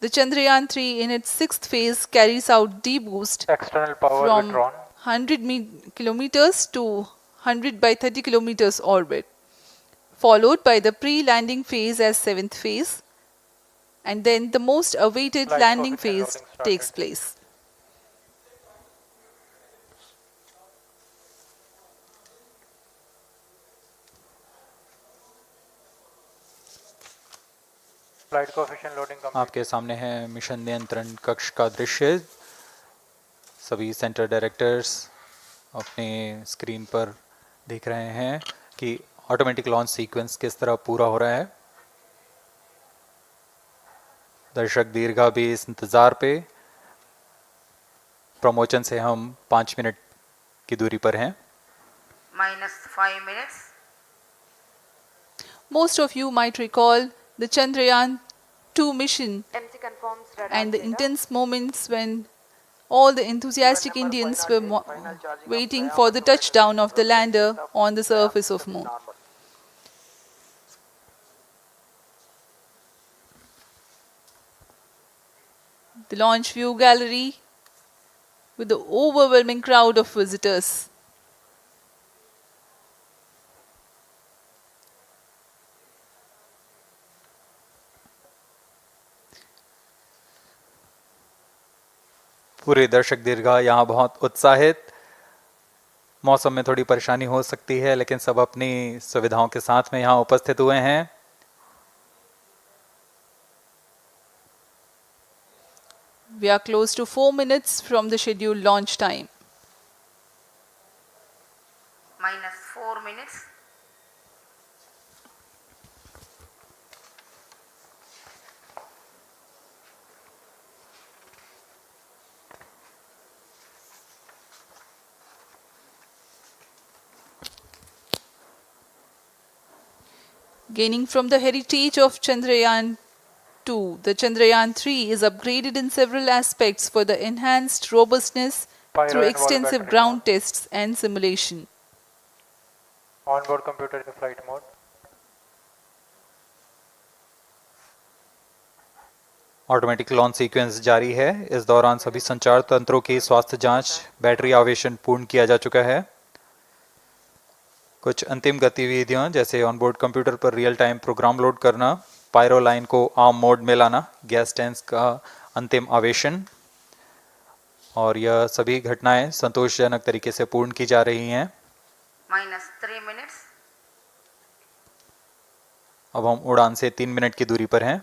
The Chandrayaan-3 in its 6th phase carries out D-boost External power from withdrawn. 100 kilometers to 100 by 30 kilometers orbit, followed by the pre-landing phase as 7th phase, and then the most awaited Flight landing profile phase loading takes started. place. Flight coefficient loading complete. आपके सामने है mission नियंत्रण कक्ष का दृश्य। सभी centre directors अपने screen पर देख रहे हैं कि ऑटोमेटिक लॉन्च सीक्वेंस किस तरह पूरा हो रहा है। दर्शक दीर्घा भी इस इंतज़ार पे। प्रमोशन से हम 5 मिनट की दूरी पर हैं। -5 minutes. Most of you might recall the Chandrayaan-2 mission MC confirms radar and the data. intense moments when all the enthusiastic Indians were waiting for the touchdown of the lander on the surface of moon. The launch view gallery with the overwhelming crowd of visitors. पूरे दर्शक दीर्घा यहाँ बहुत उत्साहित। मौसम में थोड़ी परेशानी हो सकती है, लेकिन सब अपनी सुविधाओं के साथ में यहाँ उपस्थित हुए हैं। We are close to 4 minutes from the scheduled launch time. -4 minutes. Gaining from the heritage of Chandrayaan-2, the Chandrayaan-3 is upgraded in several aspects for the enhanced robustness through and extensive battery ground tests and simulation. Onboard computer in flight mode. Automatic launch sequence जारी है। इस दौरान सभी संचार तंत्रों की स्वास्थ्य जांच, बैटरी आवेशन पूर्ण किया जा चुका है। कुछ अंतिम गतिविधियां जैसे ऑनबोर्ड कंप्यूटर पर रियल टाइम प्रोग्राम लोड करना, पायरो लाइन को आर्म मोड में लाना, गैस टैंक्स का अंतिम आवेशन, और यह सभी घटनाएं संतोषजनक तरीके से पूर्ण की जा रही हैं। -3 minutes. अब हम उड़ान से 3 मिनट की दूरी पर हैं।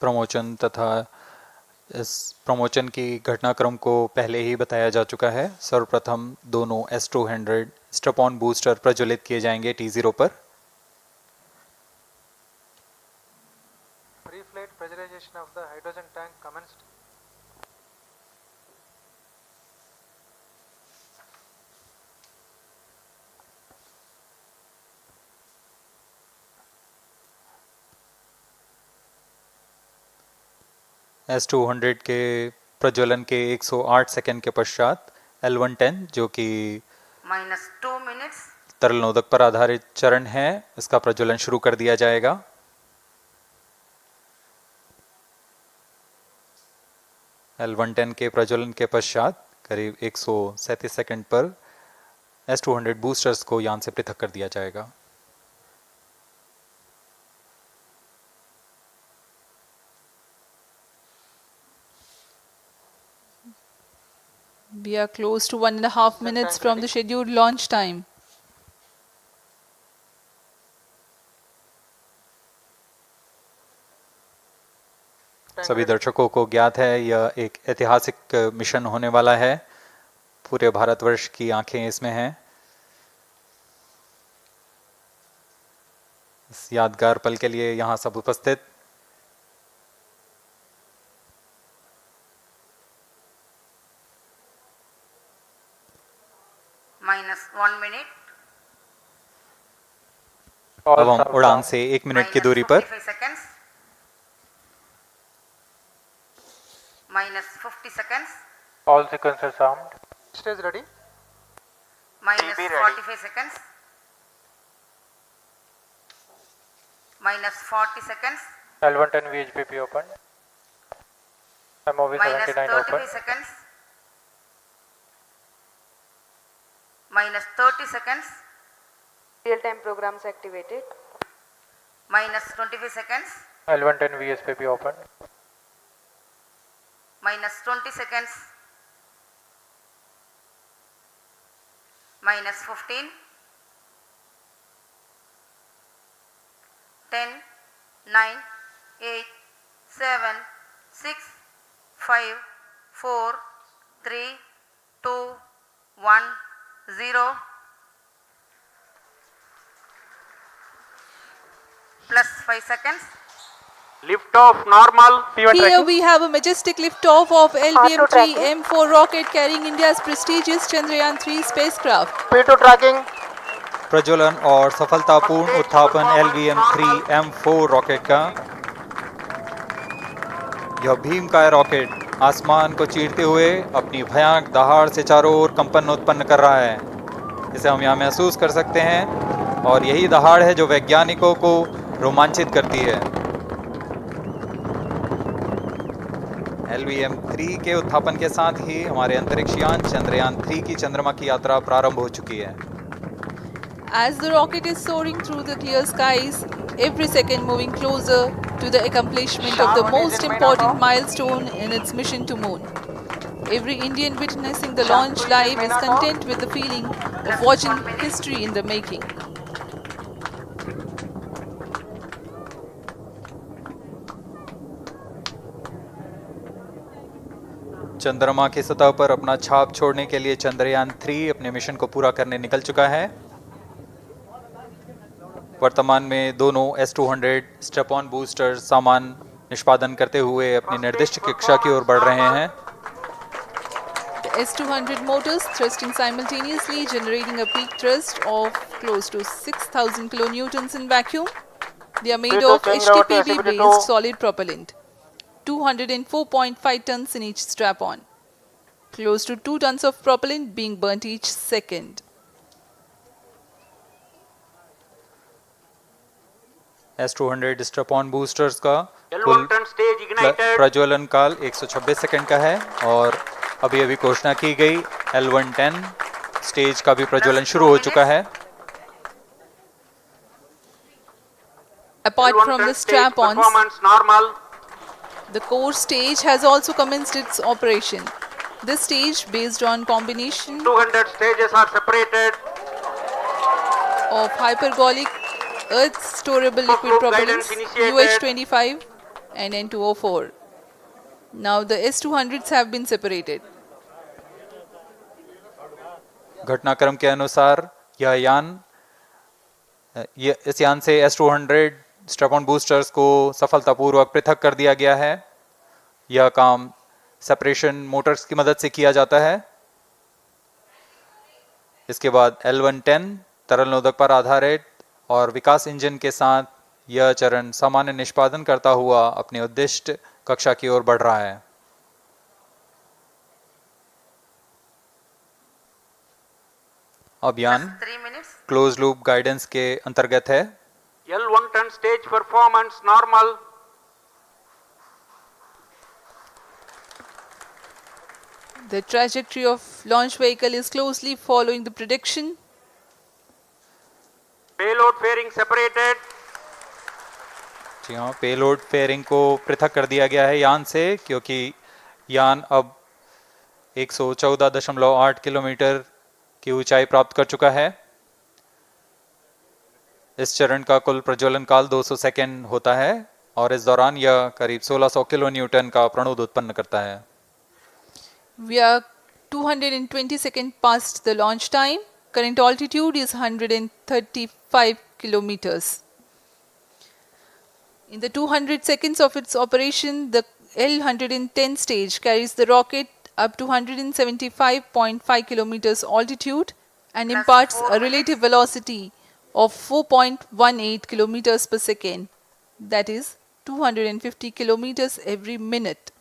प्रमोशन तथा इस प्रमोशन की घटनाक्रम को पहले ही बताया जा चुका है। सर्वप्रथम दोनों S200 स्ट्रैप-ऑन बूस्टर प्रज्वलित किए जाएंगे T0 पर। Pre-flight pressurization of the hydrogen tank commenced. S200 के प्रज्वलन के 108 सेकंड के पश्चात L110 जो कि -2 minutes, तरल नोदक पर आधारित चरण है, इसका प्रज्वलन शुरू कर दिया जाएगा। L110 के प्रज्वलन के पश्चात करीब 137 सेकंड पर S200 बूस्टर्स को यान से पृथक कर दिया जाएगा। We are close to 1.5 minutes from the scheduled launch time. सभी दर्शकों को ज्ञात है यह एक ऐतिहासिक मिशन होने वाला है। पूरे भारतवर्ष की आंखें इसमें हैं। इस यादगार पल के लिए यहाँ सब उपस्थित -1 minute, अब हम उड़ान से 1 मिनट की दूरी पर -55 seconds, -50 seconds, All sequences armed. Stage ready. -45 seconds, -40 seconds, L110 VHPP open. MOV 79 open. -35 seconds, -30 seconds, Real-time programs activated. -25 seconds, L110 VSPP open. -20 seconds, -15, 10, 9, 8, 7, 6, 5, 4, 3, 2, 1, 0. Plus 5 seconds. Lift off normal. Here we have a majestic liftoff of LVM3-M4 rocket carrying India's prestigious Chandrayaan-3 spacecraft. P2 tracking. प्रज्वलन और सफलतापूर्ण उत्थापन LVM3-M4 rocket का। यह भीमकाय rocket आसमान को चीरते हुए अपनी भयानक दहाड़ से चारों ओर कंपन उत्पन्न कर रहा है। इसे हम यहाँ महसूस कर सकते हैं और यही दहाड़ है जो वैज्ञानिकों को रोमांचित करती है। LVM3 के उत्थापन के साथ ही हमारे अंतरिक्ष यान चंद्रयान-3 की चंद्रमा की यात्रा प्रारंभ हो चुकी है। As the rocket is soaring through the clear skies, every second moving closer to the accomplishment of the most important milestone in its mission to moon. Every Indian witnessing the launch live is content with the feeling of watching history in the making. चंद्रमा की सतह पर अपना छाप छोड़ने के लिए चंद्रयान-3 अपने मिशन को पूरा करने निकल चुका है। वर्तमान में दोनों S200 स्ट्रैप-ऑन बूस्टर सामान निष्पादन करते हुए अपनी निर्दिष्ट कक्षा की ओर बढ़ रहे हैं। The S200 motors thrusting simultaneously, generating a peak thrust of close to 6,000 kilonewtons in vacuum. They are made of HTPB-based solid propellant. 204.5 tons in each strap-on. Close to 2 tons of propellant being burnt each second. S200 strap-on boosters का कुल प्रज्वलन काल 126 second का है और अभी अभी घोषणा की गई L110 स्टेज का भी प्रज्वलन शुरू हो चुका है। Apart from the strap-ons, the core stage has also commenced its operation. This stage, based on combination 200 stages are separated of hypergolic Earth storable liquid propellants UH-25 and N2O4. Now the S200s have been separated. घटनाक्रम के अनुसार इस यान से S200 strap-on boosters को सफलतापूर्वक पृथक कर दिया गया है। यह काम सेपरेशन मोटर्स की मदद से किया जाता है। इसके बाद L110 तरल नोदक पर आधारित और विकास इंजन के साथ यह चरण सामान्य निष्पादन करता हुआ अपने उद्दिष्ट कक्षा की ओर बढ़ रहा है। अभियान क्लोज लूप गाइडेंस के अंतर्गत है। L110 stage performance normal. The trajectory of launch vehicle is closely following the prediction. Payload fairing separated. जी हाँ, पेलोड फेयरिंग को पृथक कर दिया गया है यान से, क्योंकि यान अब 114.8 किलोमीटर की ऊंचाई प्राप्त कर चुका है। इस चरण का कुल प्रज्वलन काल 200 सेकेंड होता है और इस दौरान यह करीब 1600 किलो न्यूटन का प्रणोद उत्पन्न करता है। We are 220 seconds past the launch time. Current altitude is 135 kilometers. In the 200 seconds of its operation, the L110 stage carries the rocket up to 175.5 kilometers altitude and imparts a relative velocity of 4.18 kilometers per second, that is 250 kilometers every minute.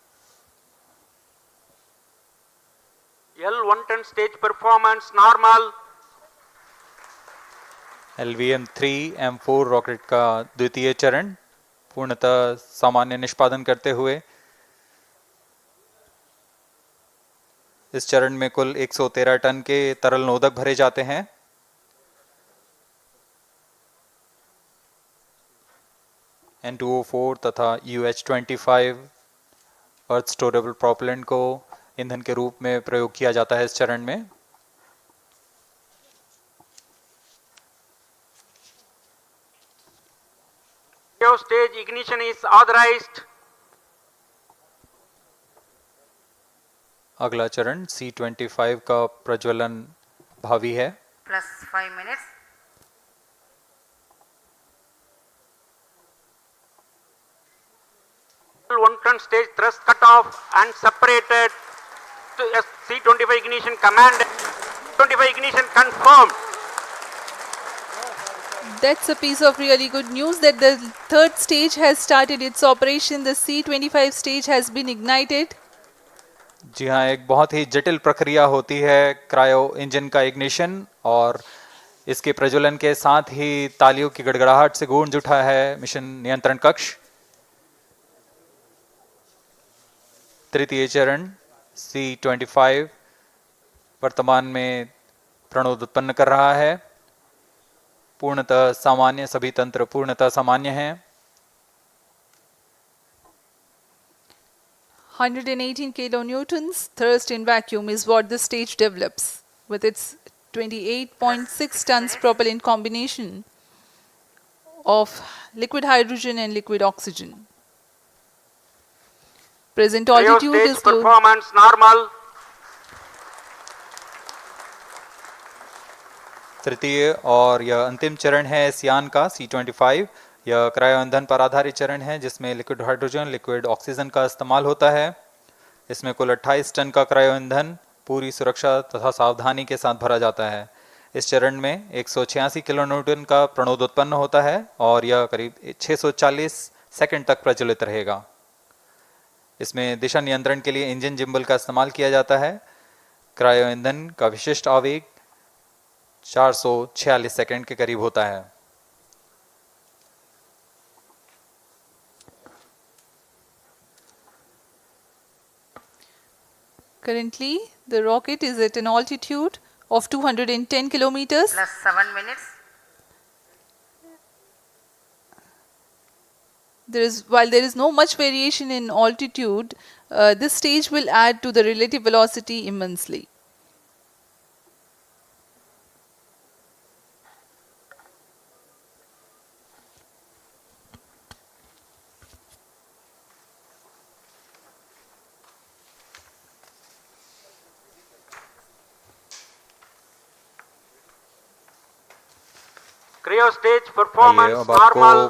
L110 stage performance normal. LVM3-M4 rocket का द्वितीय चरण पूर्णतः सामान्य निष्पादन करते हुए इस चरण में कुल 113 टन के तरल नोदक भरे जाते हैं। N2O4 तथा UH-25 अर्थ स्टोरेबल प्रोपेलेंट को ईंधन के रूप में प्रयोग किया जाता है इस चरण में। Stage ignition is authorized. अगला चरण C25 का प्रज्वलन भावी है। Plus 5 minutes. L110 stage thrust cut off and separated to C25 ignition command. 25 ignition confirmed. That's a piece of really good news that the third stage has started its operation. The C25 stage has been ignited. जी हाँ, एक बहुत ही जटिल प्रक्रिया होती है cryo engine का ignition, और इसके प्रज्वलन के साथ ही तालियों की गड़गड़ाहट से गूंज उठा है मिशन नियंत्रण कक्ष। तृतीय चरण C25 वर्तमान में प्रणोद उत्पन्न कर रहा है। पूर्णतः सामान्य, सभी तंत्र पूर्णतः सामान्य हैं। 118 kilonewtons thrust in vacuum is what this stage develops with its 28.6 tons propellant combination of liquid hydrogen and liquid oxygen. Present altitude stage is low. Performance normal. तृतीय और यह अंतिम चरण है इस यान का C25। यह क्रायो ईंधन पर आधारित चरण है जिसमें लिक्विड हाइड्रोजन, लिक्विड ऑक्सीजन का इस्तेमाल होता है। इसमें कुल 28 टन का क्रायो ईंधन पूरी सुरक्षा तथा सावधानी के साथ भरा जाता है। इस चरण में 186 किलोन्यूटन का प्रणोद उत्पन्न होता है और यह करीब 640 सेकंड तक प्रज्वलित रहेगा। इसमें दिशा नियंत्रण के लिए इंजन जिम्बल का इस्तेमाल किया जाता है। क्रायो ईंधन का विशिष्ट आवेग 446 सेकंड के करीब होता है। Currently, the rocket is at an altitude of 210 kilometers. Plus 7 minutes. While there is no much variation in altitude, this stage will add to the relative velocity immensely. Cryostage आइए performance अब आपको normal.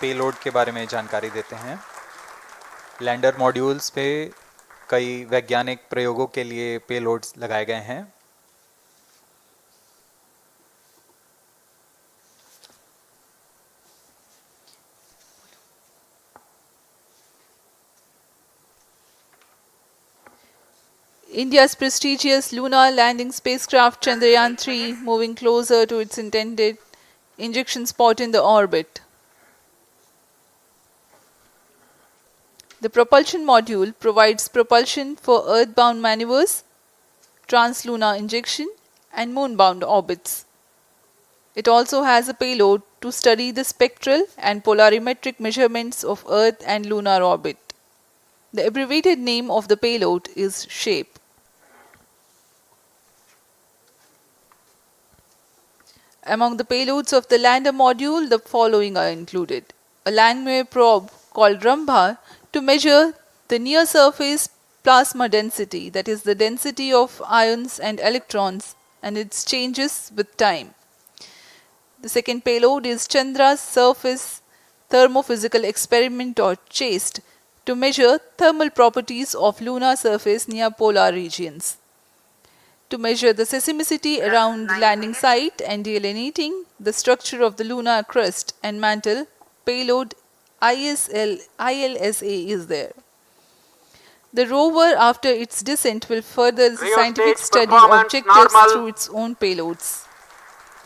Payload के बारे में जानकारी देते हैं। Lander modules पे कई वैज्ञानिक प्रयोगों के लिए पेलोड्स लगाए गए हैं। India's prestigious lunar landing spacecraft Chandrayaan-3 moving closer to its intended injection spot in the orbit. The propulsion module provides propulsion for earthbound maneuvers, translunar injection, and moonbound orbits. It also has a payload to study the spectral and polarimetric measurements of Earth and lunar orbit. The abbreviated name of the payload is SHAPE. Among the payloads of the lander module, the following are included. A Langmuir probe called Rambha to measure the near-surface plasma density, that is the density of ions and electrons, and its changes with time. The second payload is Chandra's Surface Thermophysical Experiment or CHAST to measure thermal properties of lunar surface near polar regions. To measure the seismicity around the landing site and delineating the structure of the lunar crust and mantle, payload ILSA is there. The rover, after its descent, will further the scientific study objectives through its own payloads.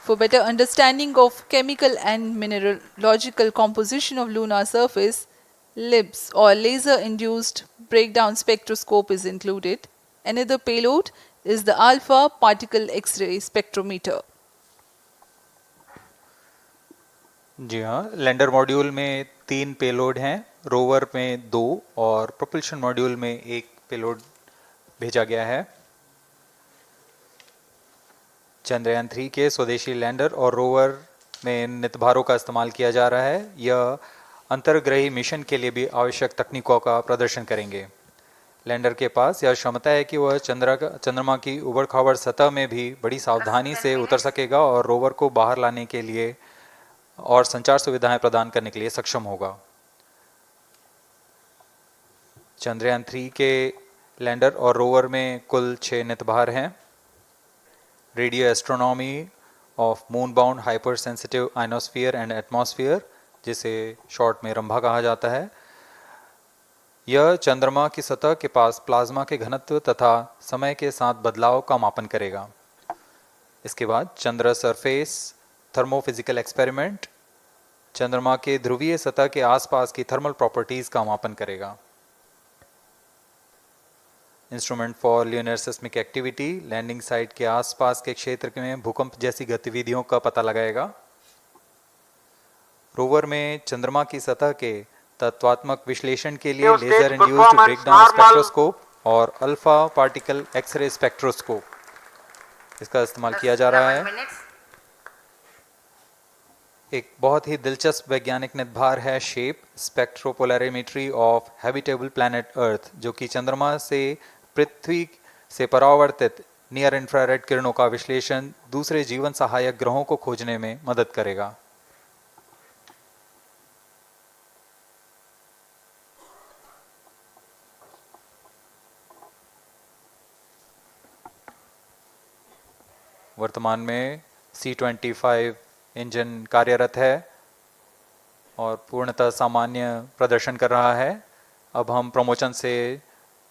For better understanding of chemical and mineralogical composition of lunar surface, LIBS or laser-induced breakdown spectroscope is included. Another payload is the alpha particle X-ray spectrometer. जी हाँ, lander module में 3 payload हैं, rover में 2 और propulsion module में 1 payload भेजा गया है। चंद्रयान 3 के स्वदेशी लैंडर और रोवर में नितभारों का इस्तेमाल किया जा रहा है। यह अंतर्ग्रही मिशन के लिए भी आवश्यक तकनीकों का प्रदर्शन करेंगे। लैंडर के पास यह क्षमता है कि वह चंद्रमा की उबड़-खाबड़ सतह में भी बड़ी सावधानी से उतर सकेगा और रोवर को बाहर लाने के लिए और संचार सुविधाएं प्रदान करने के लिए सक्षम होगा। चंद्रयान 3 के लैंडर और रोवर में कुल 6 नितभार हैं। Radio astronomy of moon bound hyper sensitive ionosphere and atmosphere, जिसे शॉर्ट में रंभा कहा जाता है, यह चंद्रमा की सतह के पास प्लाज्मा के घनत्व तथा समय के साथ बदलाव का मापन करेगा। इसके बाद चंद्र सरफेस थर्मोफिजिकल एक्सपेरिमेंट चंद्रमा के ध्रुवीय सतह के आसपास की थर्मल प्रॉपर्टीज का मापन करेगा। Instrument for lunar seismic activity landing site के आसपास के क्षेत्र में भूकंप जैसी गतिविधियों का पता लगाएगा। रोवर में चंद्रमा की सतह के तत्वात्मक विश्लेषण के लिए लेजर इंड्यूस्ड ब्रेकडाउन स्पेक्ट्रोस्कोप और अल्फा पार्टिकल एक्सरे स्पेक्ट्रोस्कोप इसका इस्तेमाल किया जा रहा है। एक बहुत ही दिलचस्प वैज्ञानिक निर्धार है shape spectropolarimetry of habitable planet Earth, जो कि चंद्रमा से पृथ्वी से परावर्तित नियर इंफ्रारेड किरणों का विश्लेषण दूसरे जीवन सहायक ग्रहों को खोजने में मदद करेगा। वर्तमान में C-25 इंजन कार्यरत है और पूर्णतः सामान्य प्रदर्शन कर रहा है। अब हम प्रमोशन से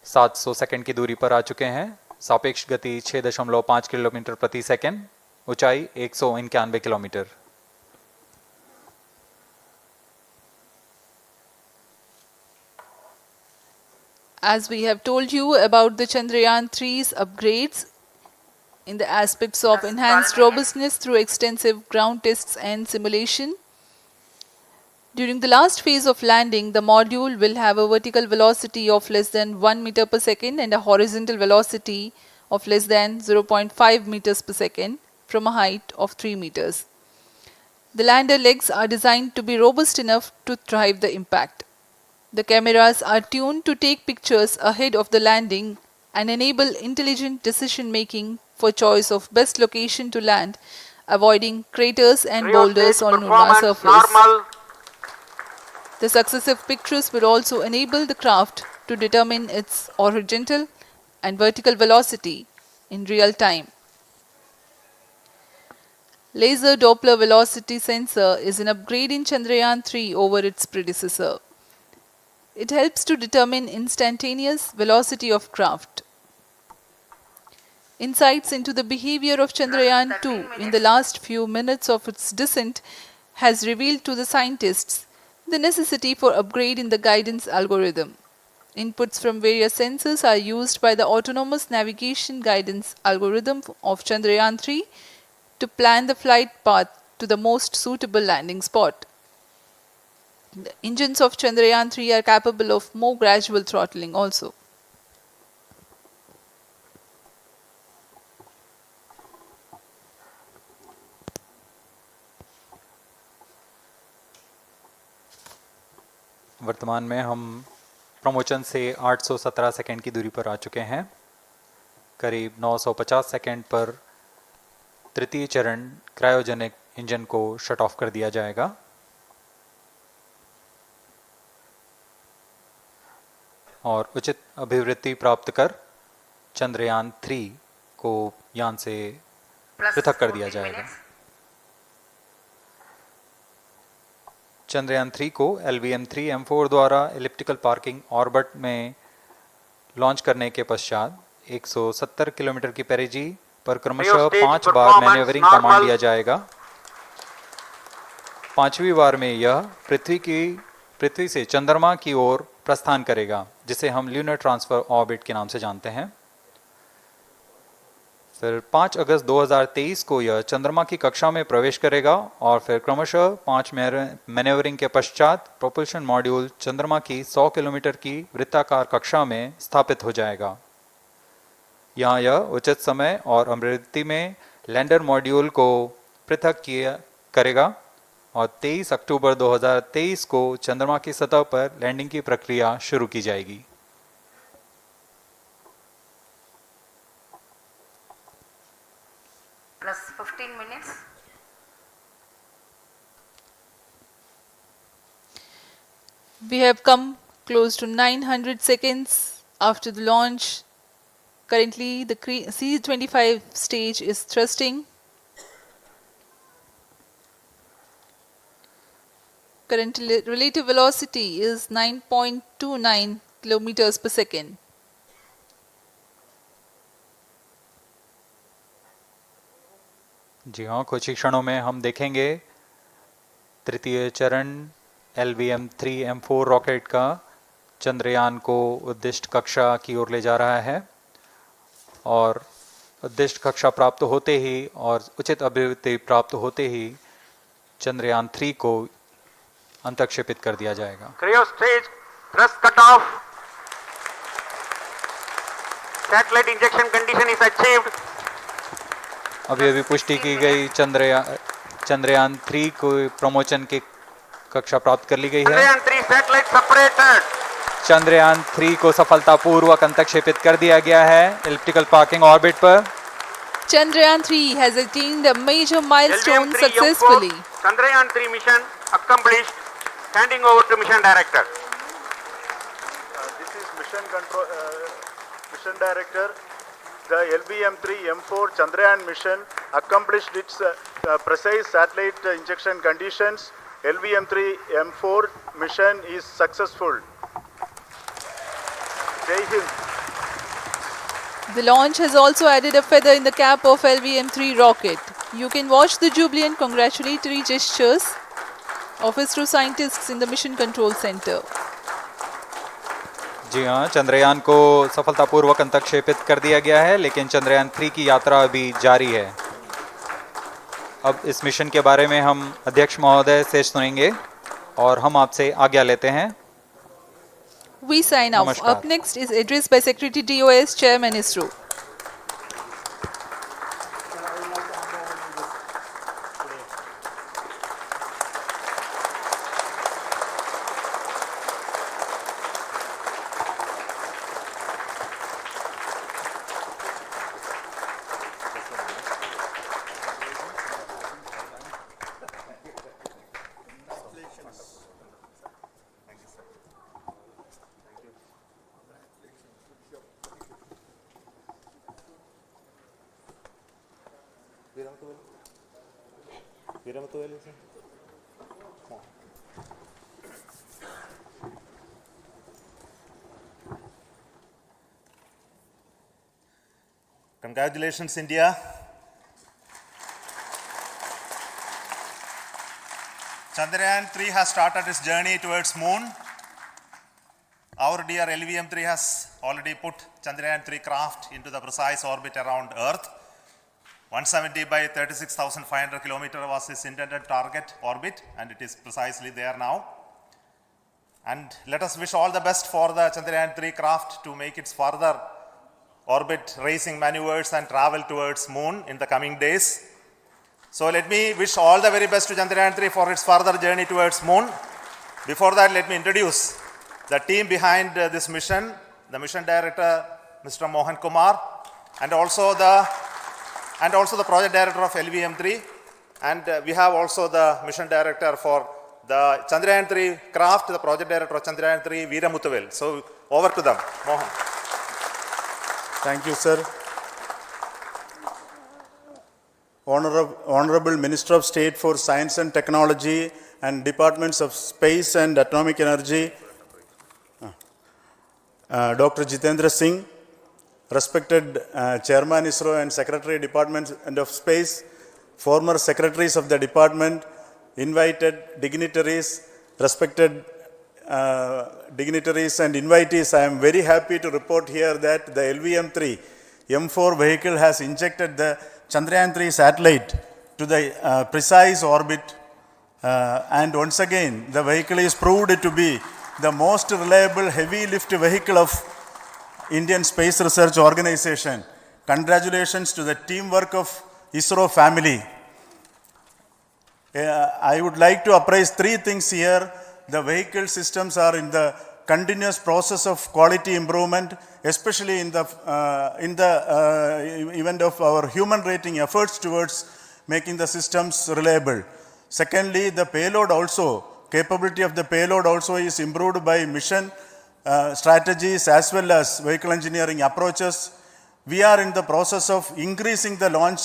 700 सेकंड की दूरी पर आ चुके हैं। सापेक्ष गति 6.5 किलोमीटर प्रति सेकंड, ऊंचाई 191 kilometre. As we have told you about the Chandrayaan-3's upgrades in the aspects of enhanced robustness through extensive ground tests and simulation. During the last phase of landing, the module will have a vertical velocity of less than 1 meter per second and a horizontal velocity of less than 0.5 meters per second from a height of 3 meters. The lander legs are designed to be robust enough to thrive the impact. The cameras are tuned to take pictures ahead of the landing and enable intelligent decision making for choice of best location to land avoiding craters and boulders on lunar performance surface. normal. The successive pictures will also enable the craft to determine its horizontal and vertical velocity in real time. Laser Doppler velocity sensor is an upgrade in Chandrayaan-3 over its predecessor. It helps to determine instantaneous velocity of craft. Insights into the behavior of Chandrayaan-2 in the last few minutes of its descent has revealed to the scientists the necessity for upgrade in the guidance algorithm. Inputs from various sensors are used by the autonomous navigation guidance algorithm of Chandrayaan-3 to plan the flight path to the most suitable landing spot. The engines of Chandrayaan-3 are capable of more gradual throttling also. वर्तमान में हम promotion से 817 second की दूरी पर आ चुके हैं। करीब 950 सेकंड पर तृतीय चरण क्रायोजेनिक इंजन को शट ऑफ कर दिया जाएगा और उचित अभिवृद्धि प्राप्त कर चंद्रयान-3 को यान से पृथक कर दिया जाएगा। चंद्रयान-3 को LVM3-M4 द्वारा एलिप्टिकल पार्किंग ऑर्बिट में लॉन्च करने के पश्चात 170 किलोमीटर की पेरिजी पर क्रमशः 5 बार मैन्यूवरिंग कमांड दिया जाएगा। 5वीं बार में यह पृथ्वी से चंद्रमा की ओर प्रस्थान करेगा, जिसे हम ल्यूनर ट्रांसफर ऑर्बिट के नाम से जानते हैं। फिर 5 अगस्त 2023 को यह चंद्रमा की कक्षा में प्रवेश करेगा और फिर क्रमशः 5 मैन्यूवरिंग के पश्चात प्रोपल्शन मॉड्यूल चंद्रमा की 100 किलोमीटर की वृत्ताकार कक्षा में स्थापित हो जाएगा। यहाँ यह उचित समय और अभिवृद्धि में लैंडर मॉड्यूल को पृथक करेगा और 23 अक्टूबर 2023 को चंद्रमा की सतह पर लैंडिंग की प्रक्रिया शुरू की जाएगी। Plus 15 minutes. We have come close to 900 seconds after the launch. Currently, the C-25 stage is thrusting. Current relative velocity is 9.29 kilometers per second. जी हाँ, कुछ ही क्षणों में हम देखेंगे तृतीय चरण LVM3-M4 रॉकेट का चंद्रयान को उद्दिष्ट कक्षा की ओर ले जा रहा है और उद्दिष्ट कक्षा प्राप्त होते ही और उचित अभिवृद्धि प्राप्त होते ही चंद्रयान-3 को अंतक्षेपित कर दिया जाएगा। Cryo stage thrust cut off. Satellite injection condition is achieved. अभी पुष्टि की गई चंद्रयान-3 को प्रमोशन की कक्षा प्राप्त कर ली गई है। Chandrayaan-3 satellite separated. चंद्रयान-3 को सफलतापूर्वक अंतक्षेपित कर दिया गया है एलिप्टिकल पार्किंग ऑर्बिट पर। Chandrayaan-3 has attained a major milestone successfully. Chandrayaan-3 mission accomplished. Handing over to mission director. This is mission director. The LVM3-M4 Chandrayaan mission accomplished its precise satellite injection conditions. LVM3-M4 mission is successful. Jai Hind. The launch has also added a feather in the cap of LVM3 rocket. You can watch the jubilant congratulatory gestures of ISRO scientists in the Mission Control Center. जी हाँ, चंद्रयान को सफलतापूर्वक अंतक्षेपित कर दिया गया है, लेकिन चंद्रयान-3 की यात्रा अभी जारी है। अब इस मिशन के बारे में हम अध्यक्ष महोदय से सुनेंगे और हम आपसे आज्ञा लेते हैं। We sign off. Up next is address by Secretary DOS, Chairman ISRO. Congratulations, India. Chandrayaan-3 has started its journey towards moon. Our dear LVM-3 has already put Chandrayaan-3 craft into the precise orbit around Earth. 170 by 36,500 kilometers was its intended target orbit, and it is precisely there now. And let us wish all the best for the Chandrayaan-3 craft to make its further orbit racing maneuvers and travel towards moon in the coming days. So let me wish all the very best to Chandrayaan-3 for its further journey towards moon. Before that, let me introduce the team behind this mission, the mission director, Mr. Mohan Kumar, and also the project director of LVM3, and we have also the mission director for the Chandrayaan-3 craft, the project director of Chandrayaan-3, Veeramuthuvel. So over to them, Mohan. Thank you, sir. Honorable Minister of State for Science and Technology and Departments of Space and Atomic Energy, Dr. Jitendra Singh, respected Chairman ISRO and Secretary Department of Space, former secretaries of the department, invited dignitaries, respected dignitaries and invitees, I am very happy to report here that the LVM3-M4 vehicle has injected the Chandrayaan-3 satellite to the precise orbit, and once again the vehicle is proved to be the most reliable heavy lift vehicle of Indian Space Research Organization. Congratulations to the teamwork of ISRO family. I would like to appraise three things here. The vehicle systems are in the continuous process of quality improvement, especially in the event of our human rating efforts towards making the systems reliable. Secondly, the payload also, capability of the payload also is improved by mission strategies as well as vehicle engineering approaches. We are in the process of increasing the launch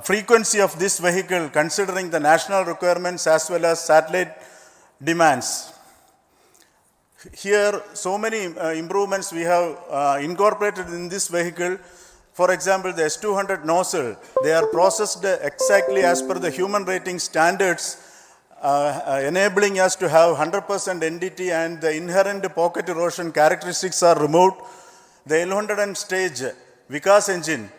frequency of this vehicle considering the national requirements as well as satellite demands. Here, so many improvements we have incorporated in this vehicle. For example, the S200 nozzle, they are processed exactly as per the human rating standards, enabling us to have 100% NDT, and the inherent pocket erosion characteristics are removed. The L100 stage Vikas engine,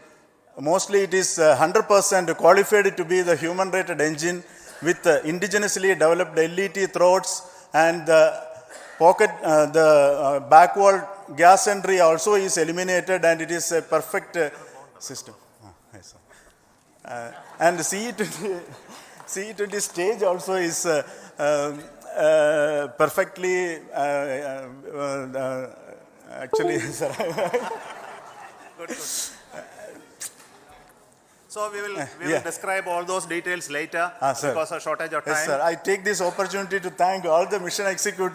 mostly it is 100% qualified to be the human rated engine with indigenously developed LET throats, and the back wall gas entry also is eliminated, and it is a perfect system. And CE20 stage also is perfectly actually good. So we will describe all those details later because of shortage of time. Yes, sir. I take this opportunity to thank all the mission executives